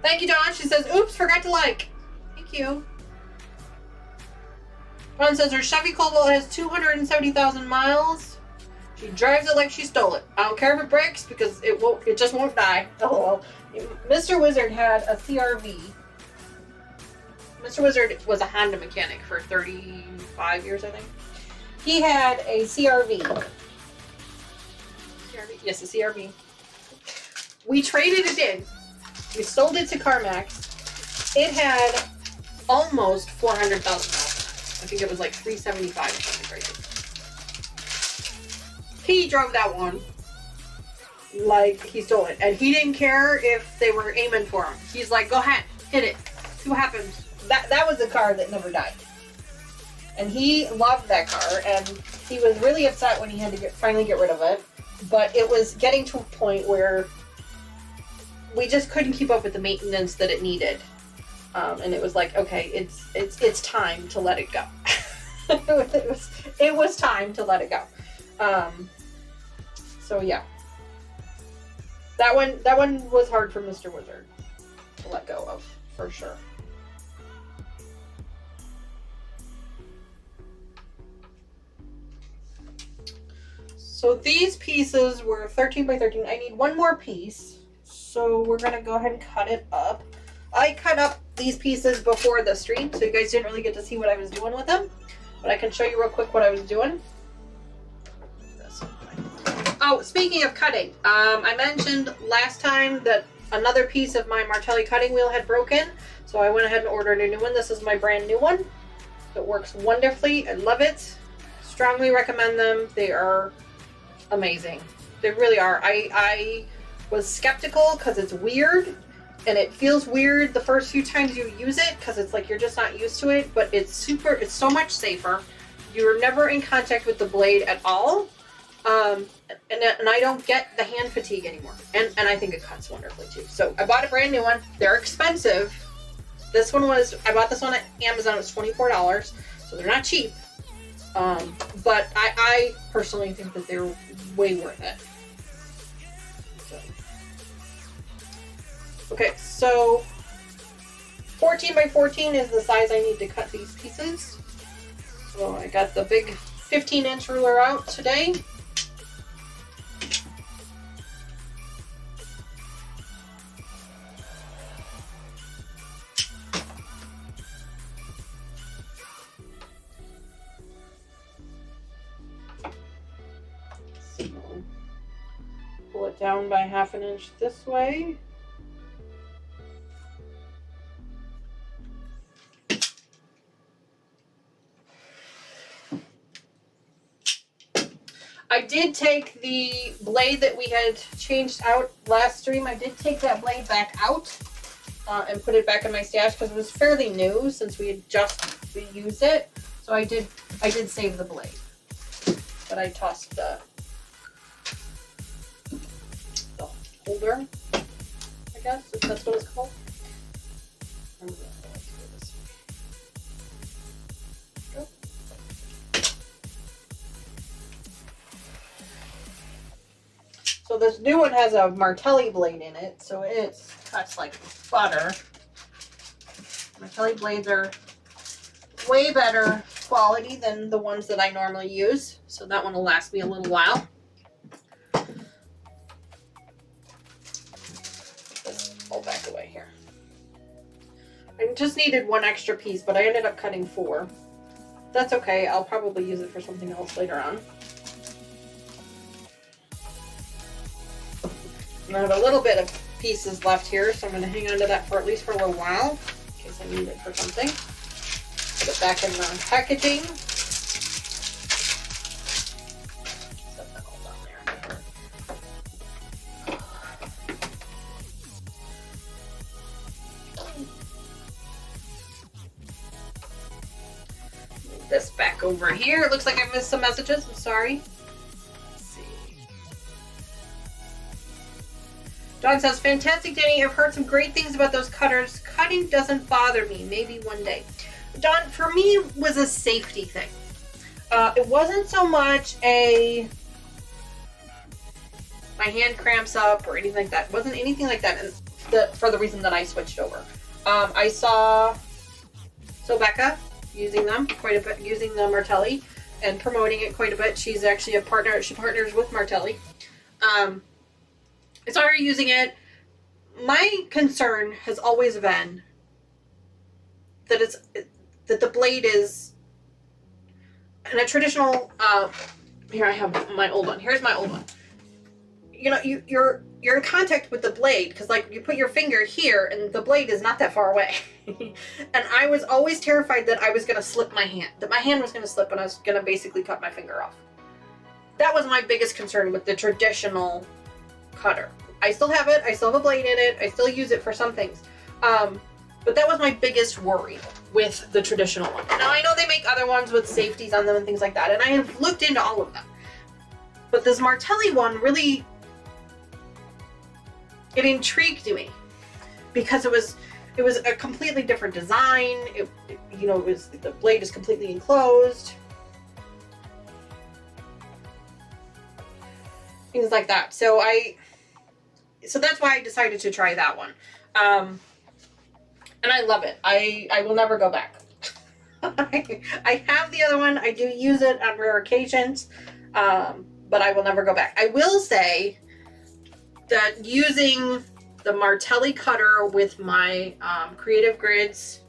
B: Thank you, Dawn. She says, oops, forgot to like. Thank you. Dawn says her Chevy Cobalt has 270,000 miles. She drives it like she stole it. I don't care if it breaks because it just won't die. Oh, Mr. Wizard had a CRV. Mr. Wizard was a Honda mechanic for 35 years, I think. He had a CRV. CRV? Yes, a CRV. We traded it in. We sold it to CarMax. It had almost 400,000 miles. I think it was like 375 or something crazy. He drove that one like he stole it. And he didn't care if they were aiming for him. He's like, go ahead, hit it. See what happens. That was the car that never died. And he loved that car, and he was really upset when he had to finally get rid of it. But it was getting to a point where we just couldn't keep up with the maintenance that it needed. And it was like, okay, it's time to let it go. it was time to let it go. So yeah, that one was hard for Mr. Wizard to let go of, for sure. So these pieces were 13 by 13. I need one more piece, so we're gonna go ahead and cut it up. I cut up these pieces before the stream, so you guys didn't really get to see what I was doing with them, but I can show you real quick what I was doing. Oh, speaking of cutting, I mentioned last time that another piece of my Martelli cutting wheel had broken, so I went ahead and ordered a new one. This is my brand new one. It works wonderfully. I love it. Strongly recommend them. They are amazing. They really are. I was skeptical because it's weird, and it feels weird the first few times you use it because it's like you're just not used to it, but it's so much safer. You're never in contact with the blade at all. And I don't get the hand fatigue anymore. And I think it cuts wonderfully too. So I bought a brand new one. They're expensive. This one was, I bought this one at Amazon. It was $24. So they're not cheap. But I personally think that they're way worth it. So. Okay, so 14 by 14 is the size I need to cut these pieces. So I got the big 15-inch ruler out today. Pull it down by 1/2 inch this way. I did take the blade that we had changed out last stream. I did take that blade back out and put it back in my stash because it was fairly new since we had just used it. So I did save the blade, but I tossed the holder, I guess, if that's what it's called. So this new one has a Martelli blade in it, so it cuts like butter. Martelli blades are way better quality than the ones that I normally use, so that one will last me a little while. Just pull back away here. I just needed one extra piece, but I ended up cutting 4. That's okay, I'll probably use it for something else later on. I have a little bit of pieces left here, so I'm going to hang on to that for at least for a little while, in case I need it for something. Put it back in the packaging. Set that all down there. Move this back over here. It looks like I missed some messages. I'm sorry. Dawn says, fantastic, Danny. I've heard some great things about those cutters. Cutting doesn't bother me. Maybe one day. Dawn, for me, it was a safety thing. It wasn't so much my hand cramps up or anything like that. It wasn't anything like that for the reason that I switched over. I saw Becca using them quite a bit, using the Martelli and promoting it quite a bit. She's actually a partner. She partners with Martelli. I saw her using it. My concern has always been that the blade is in a traditional. Here I have my old one. Here's my old one. You know, you're in contact with the blade because like you put your finger here and the blade is not that far away. And I was always terrified that I was going to slip my hand. That my hand was going to slip and I was going to basically cut my finger off. That was my biggest concern with the traditional cutter. I still have it. I still have a blade in it. I still use it for some things. But that was my biggest worry. with the traditional one. Now I know they make other ones with safeties on them and things like that, and I have looked into all of them. But this Martelli one really, it intrigued me because it was a completely different design. You know, the blade is completely enclosed. Things like that. So that's why I decided to try that one. And I love it. I will never go back. I have the other one. I do use it on rare occasions. But I will never go back. I will say that using the Martelli cutter with my Creative Grids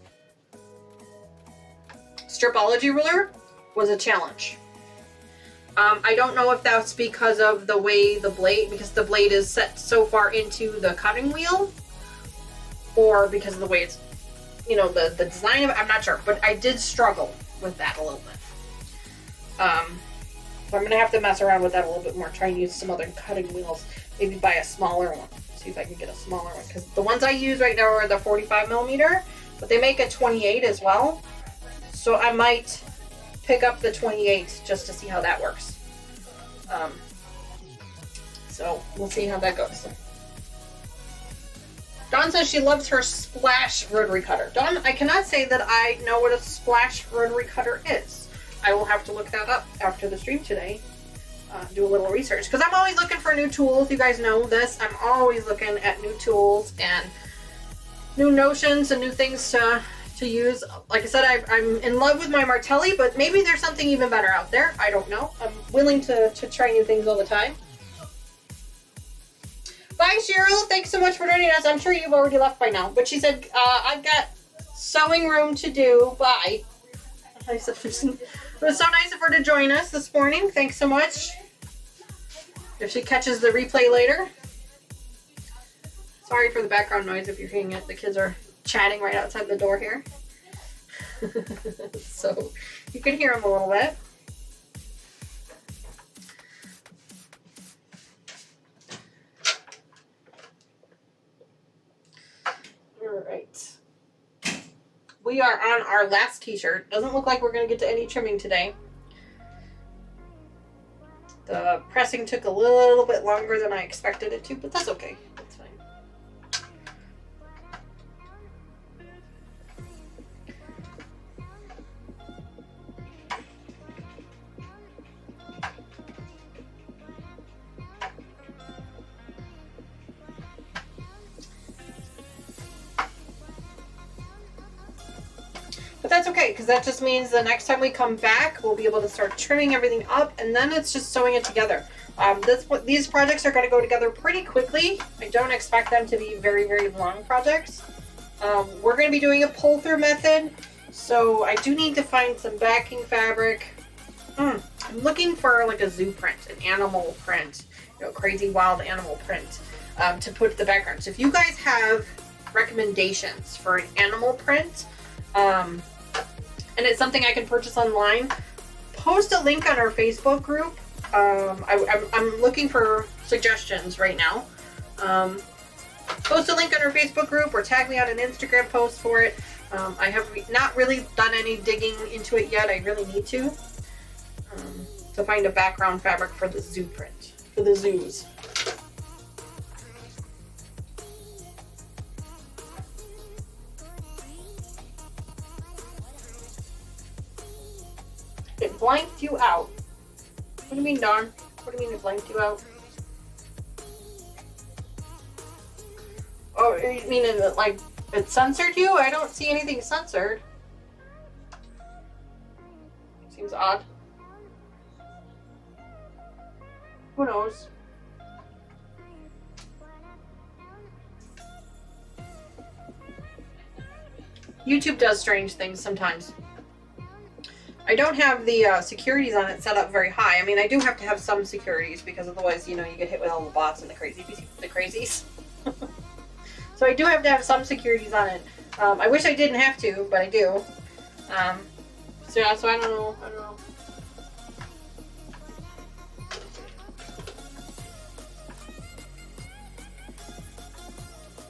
B: Stripology ruler was a challenge. I don't know if that's because of the way because the blade is set so far into the cutting wheel, or because of the way it's, you know, the design of it. I'm not sure, but I did struggle with that a little bit. So I'm going to have to mess around with that a little bit more, try and use some other cutting wheels, maybe buy a smaller one, see if I can get a smaller one, because the ones I use right now are the 45mm, but they make a 28 as well, so I might pick up the 28 just to see how that works. So we'll see how that goes. Dawn says she loves her splash rotary cutter. Dawn, I cannot say that I know what a splash rotary cutter is. I will have to look that up after the stream today. Do a little research, because I'm always looking for new tools. You guys know this. I'm always looking at new tools and new notions and new things to use. Like I said, I'm in love with my Martelli, but maybe there's something even better out there. I don't know. I'm willing to try new things all the time. Bye, Cheryl. Thanks so much for joining us. I'm sure you've already left by now, but she said, I've got sewing room to do. Bye. I said, it was so nice of her to join us this morning. Thanks so much. If she catches the replay later. Sorry for the background noise if you're hearing it. The kids are chatting right outside the door here. So you can hear them a little bit. All right. We are on our last t-shirt. Doesn't look like we're going to get to any trimming today. The pressing took a little bit longer than I expected it to, but that's okay. That's fine. But that's okay, because that just means the next time we come back, we'll be able to start trimming everything up, and then it's just sewing it together. These projects are going to go together pretty quickly. I don't expect them to be very, very long projects. We're going to be doing a pull-through method, so I do need to find some backing fabric. I'm looking for like a zoo print, an animal print, you know, crazy wild animal print to put the background. So if you guys have recommendations for an animal print, and it's something I can purchase online, post a link on our Facebook group. I'm looking for suggestions right now. Post a link on our Facebook group or tag me on an Instagram post for it. I have not really done any digging into it yet. I really need to find a background fabric for the zoo print, for the zoos. It blanked you out. What do you mean, Dawn? What do you mean it blanked you out? Oh, you mean it censored you? I don't see anything censored. Seems odd. Who knows? YouTube does strange things sometimes. I don't have the securities on it set up very high. I mean, I do have to have some securities because otherwise, you know, you get hit with all the bots and the crazies. So I do have to have some securities on it. I wish I didn't have to, but I do. So yeah, so I don't know.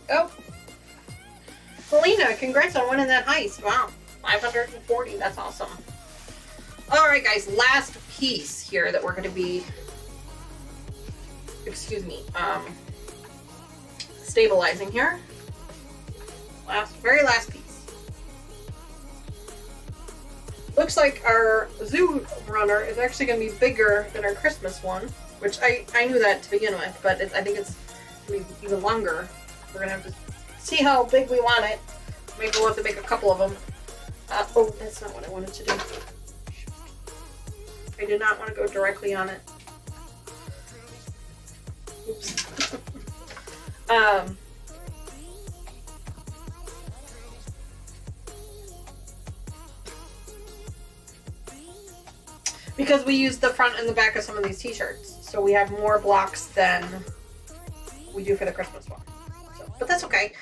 B: Oh. Melina, congrats on winning that heist. Wow. 540. That's awesome. All right, guys, last piece here that we're going to be, excuse me, stabilizing here. Very last piece. Looks like our zoo runner is actually going to be bigger than our Christmas one, which I knew that to begin with, but I think it's going to be even longer. We're going to have to see how big we want it. Maybe we'll have to make a couple of them. Oh, that's not what I wanted to do. I did not want to go directly on it. Oops. Because we use the front and the back of some of these t-shirts, so we have more blocks than we do for the Christmas one. So, but that's okay.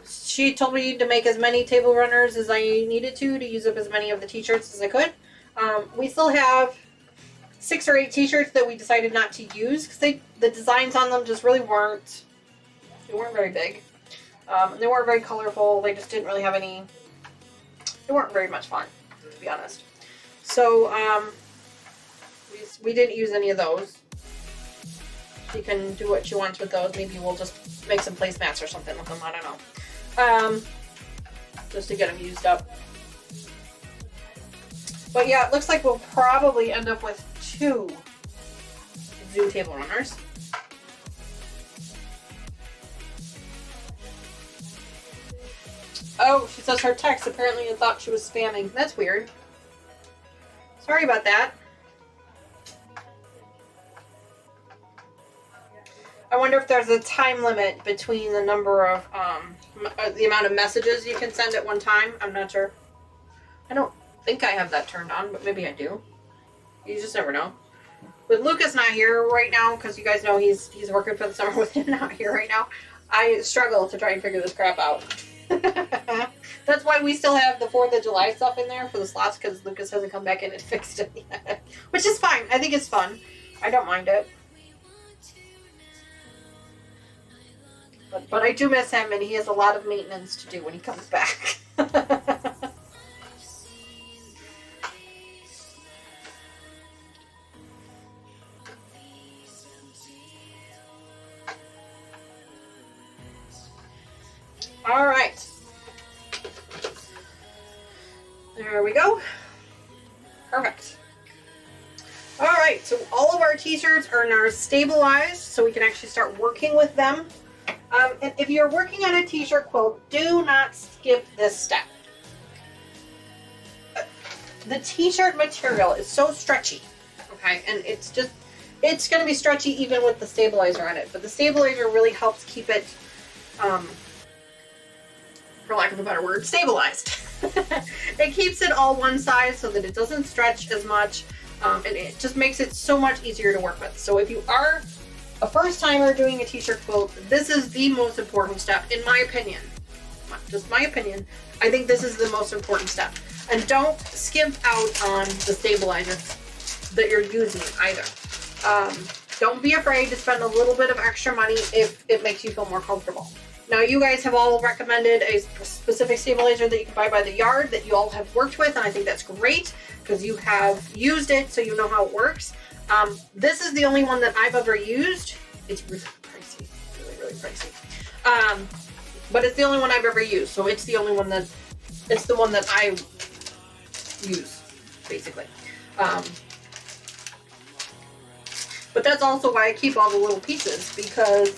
B: She told me to make as many table runners as I needed to use up as many of the t-shirts as I could. We still have 6 or 8 t-shirts that we decided not to use because the designs on them just really weren't very big. They weren't very colorful. They just didn't really have any, they weren't very much fun, to be honest. So we didn't use any of those. She can do what she wants with those. Maybe we'll just make some placemats or something with them. I don't know. Just to get them used up. But yeah, it looks like we'll probably end up with 2 zoo table runners. Oh, she says her text apparently it thought she was spamming. That's weird. Sorry about that. I wonder if there's a time limit between the number of, the amount of messages you can send at one time. I'm not sure. I don't think I have that turned on, but maybe I do. You just never know. With Lucas not here right now, because you guys know he's working for the summer with him not here right now, I struggle to try and figure this crap out. That's why we still have the 4th of July stuff in there for the slots, because Lucas hasn't come back in and fixed it yet. Which is fine. I think it's fun. I don't mind it. But I do miss him, and he has a lot of maintenance to do when he comes back. All right. There we go. Perfect. All right, so all of our t-shirts are now stabilized, so we can actually start working with them. And if you're working on a t-shirt quilt, do not skip this step. The t-shirt material is so stretchy, okay? And it's going to be stretchy even with the stabilizer on it. But the stabilizer really helps keep it, for lack of a better word, stabilized. It keeps it all one size so that it doesn't stretch as much. And it just makes it so much easier to work with. So if you are a first timer doing a t-shirt quilt, this is the most important step, in my opinion. Just my opinion. I think this is the most important step. And don't skimp out on the stabilizer that you're using either. Don't be afraid to spend a little bit of extra money if it makes you feel more comfortable. Now, you guys have all recommended a specific stabilizer that you can buy by the yard that you all have worked with, and I think that's great because you have used it, so you know how it works. This is the only one that I've ever used. It's really pricey, really pricey. But it's the only one I've ever used, so it's the only one that, it's the one that I use, basically. But that's also why I keep all the little pieces, because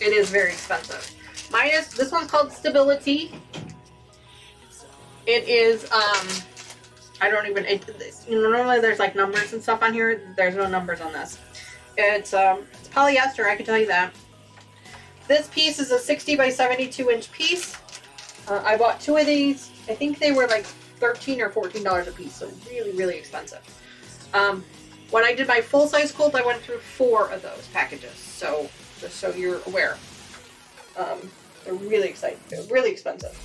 B: it is very expensive. This one's called Stability. It is, I don't even, normally there's like numbers and stuff on here. There's no numbers on this. It's polyester, I can tell you that. This piece is a 60 by 72 inch piece. I bought 2 of these. I think they were like $13 or $14 a piece, so really, really expensive. When I did my full-size quilt, I went through 4 of those packages, so just so you're aware. They're really exciting. They're really expensive.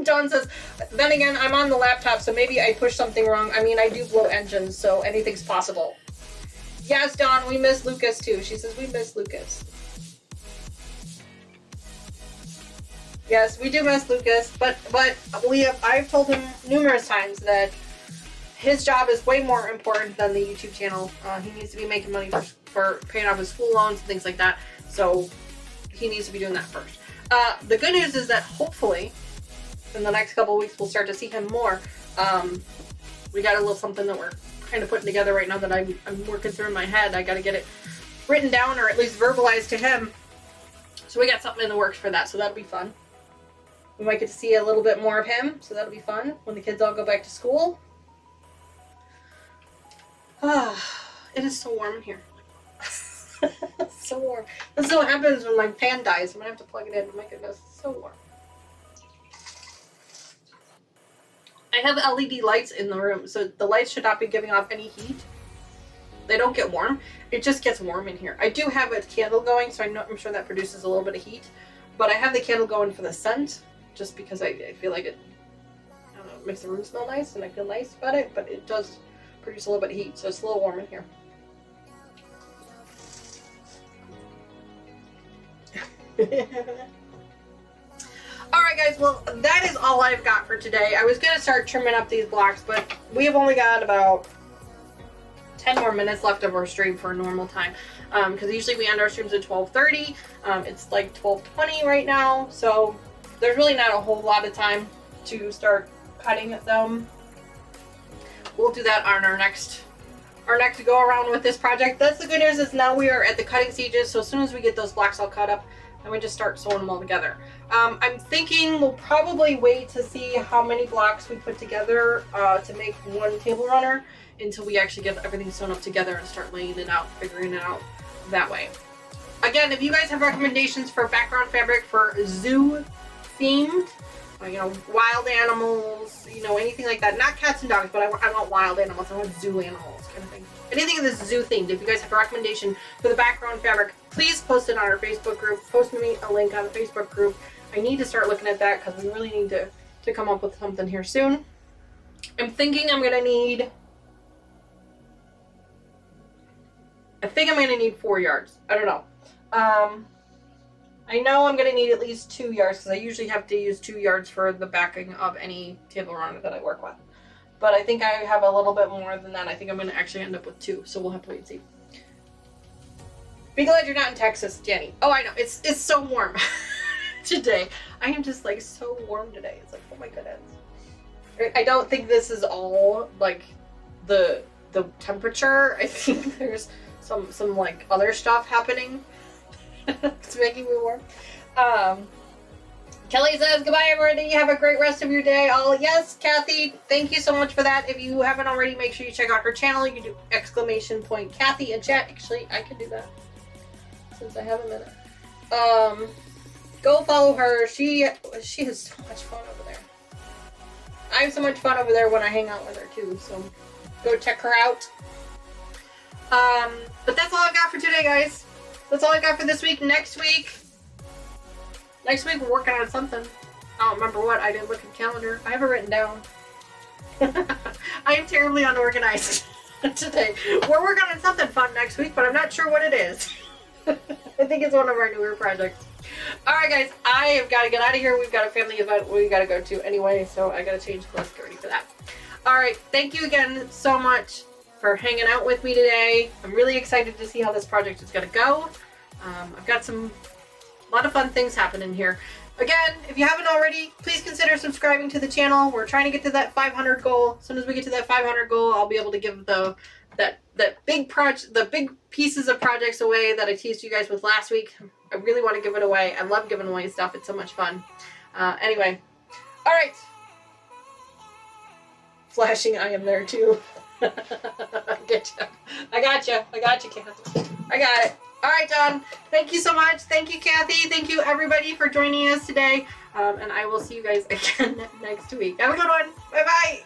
B: Dawn says, then again, I'm on the laptop, so maybe I pushed something wrong. I mean, I do blow engines, so anything's possible. Yes, Dawn, we miss Lucas too. She says, we miss Lucas. Yes, we do miss Lucas, but I've told him numerous times that his job is way more important than the YouTube channel. He needs to be making money for paying off his school loans and things like that. So he needs to be doing that first. The good news is that hopefully in the next couple of weeks we'll start to see him more. We got a little something that we're kind of putting together right now that I'm working through in my head. I got to get it written down or at least verbalized to him. So we got something in the works for that, so that'll be fun. We might get to see a little bit more of him, so that'll be fun when the kids all go back to school. It is so warm in here. So warm. This is what happens when my fan dies. I'm gonna have to plug it in. Oh my goodness, it's so warm. I have LED lights in the room, so the lights should not be giving off any heat. They don't get warm. It just gets warm in here. I do have a candle going, so I'm sure that produces a little bit of heat. But I have the candle going for the scent, just because I feel like it, I don't know, it makes the room smell nice, and I feel nice about it, but it does produce a little bit of heat, so it's a little warm in here. Alright guys, well that is all I've got for today. I was going to start trimming up these blocks, but we have only got about 10 more minutes left of our stream for a normal time. Because usually we end our streams at 12:30. It's like 12:20 right now, so there's really not a whole lot of time to start cutting them. We'll do that on our next go around with this project. That's the good news, is now we are at the cutting stages, so as soon as we get those blocks all cut up, then we just start sewing them all together. I'm thinking we'll probably wait to see how many blocks we put together to make one table runner until we actually get everything sewn up together and start laying it out, figuring it out that way. Again, if you guys have recommendations for background fabric for zoo themed, you know, wild animals, you know, anything like that, not cats and dogs, but I want wild animals, I want zoo animals kind of thing. Anything that's zoo themed, if you guys have a recommendation for the background fabric, please post it on our Facebook group. Post me a link on the Facebook group. I need to start looking at that because we really need to come up with something here soon. I'm thinking I'm gonna need, I think I'm gonna need 4 yards. I don't know. I know I'm gonna need at least 2 yards because I usually have to use 2 yards for the backing of any table runner that I work with. But I think I have a little bit more than that. I think I'm gonna actually end up with 2, so we'll have to wait and see. Be glad you're not in Texas, Jenny. Oh, I know. It's so warm today. I am just like so warm today. It's like, oh my goodness. I don't think this is all like the temperature. I think there's some like other stuff happening. It's making me warm. Kelly says, goodbye everybody, have a great rest of your day. Oh yes, Kathy, thank you so much for that. If you haven't already, make sure you check out her channel. You can do ! Kathy in chat. Actually, I can do that since I have a minute. Go follow her. She has so much fun over there. I have so much fun over there when I hang out with her too, so go check her out. But that's all I've got for today, guys. That's all I got for this week. Next week we're working on something. I don't remember what. I didn't look at the calendar. I have it written down. I am terribly unorganized today. We're working on something fun next week, but I'm not sure what it is. I think it's one of our newer projects. Alright guys, I have got to get out of here. We've got a family event we got to go to anyway, so I got to change clothes, get ready for that. Alright, thank you again so much for hanging out with me today. I'm really excited to see how this project is going to go. I've got a lot of fun things happening here. Again, if you haven't already, please consider subscribing to the channel. We're trying to get to that 500 goal. As soon as we get to that 500 goal, I'll be able to give the big pieces of projects away that I teased you guys with last week. I really want to give it away. I love giving away stuff. It's so much fun. Anyway, all right. Flashing, I am there too. I got you, Kathy. I got it. All right, John. Thank you so much. Thank you, Kathy. Thank you, everybody, for joining us today. And I will see you guys again next week. Have a good one. Bye-bye.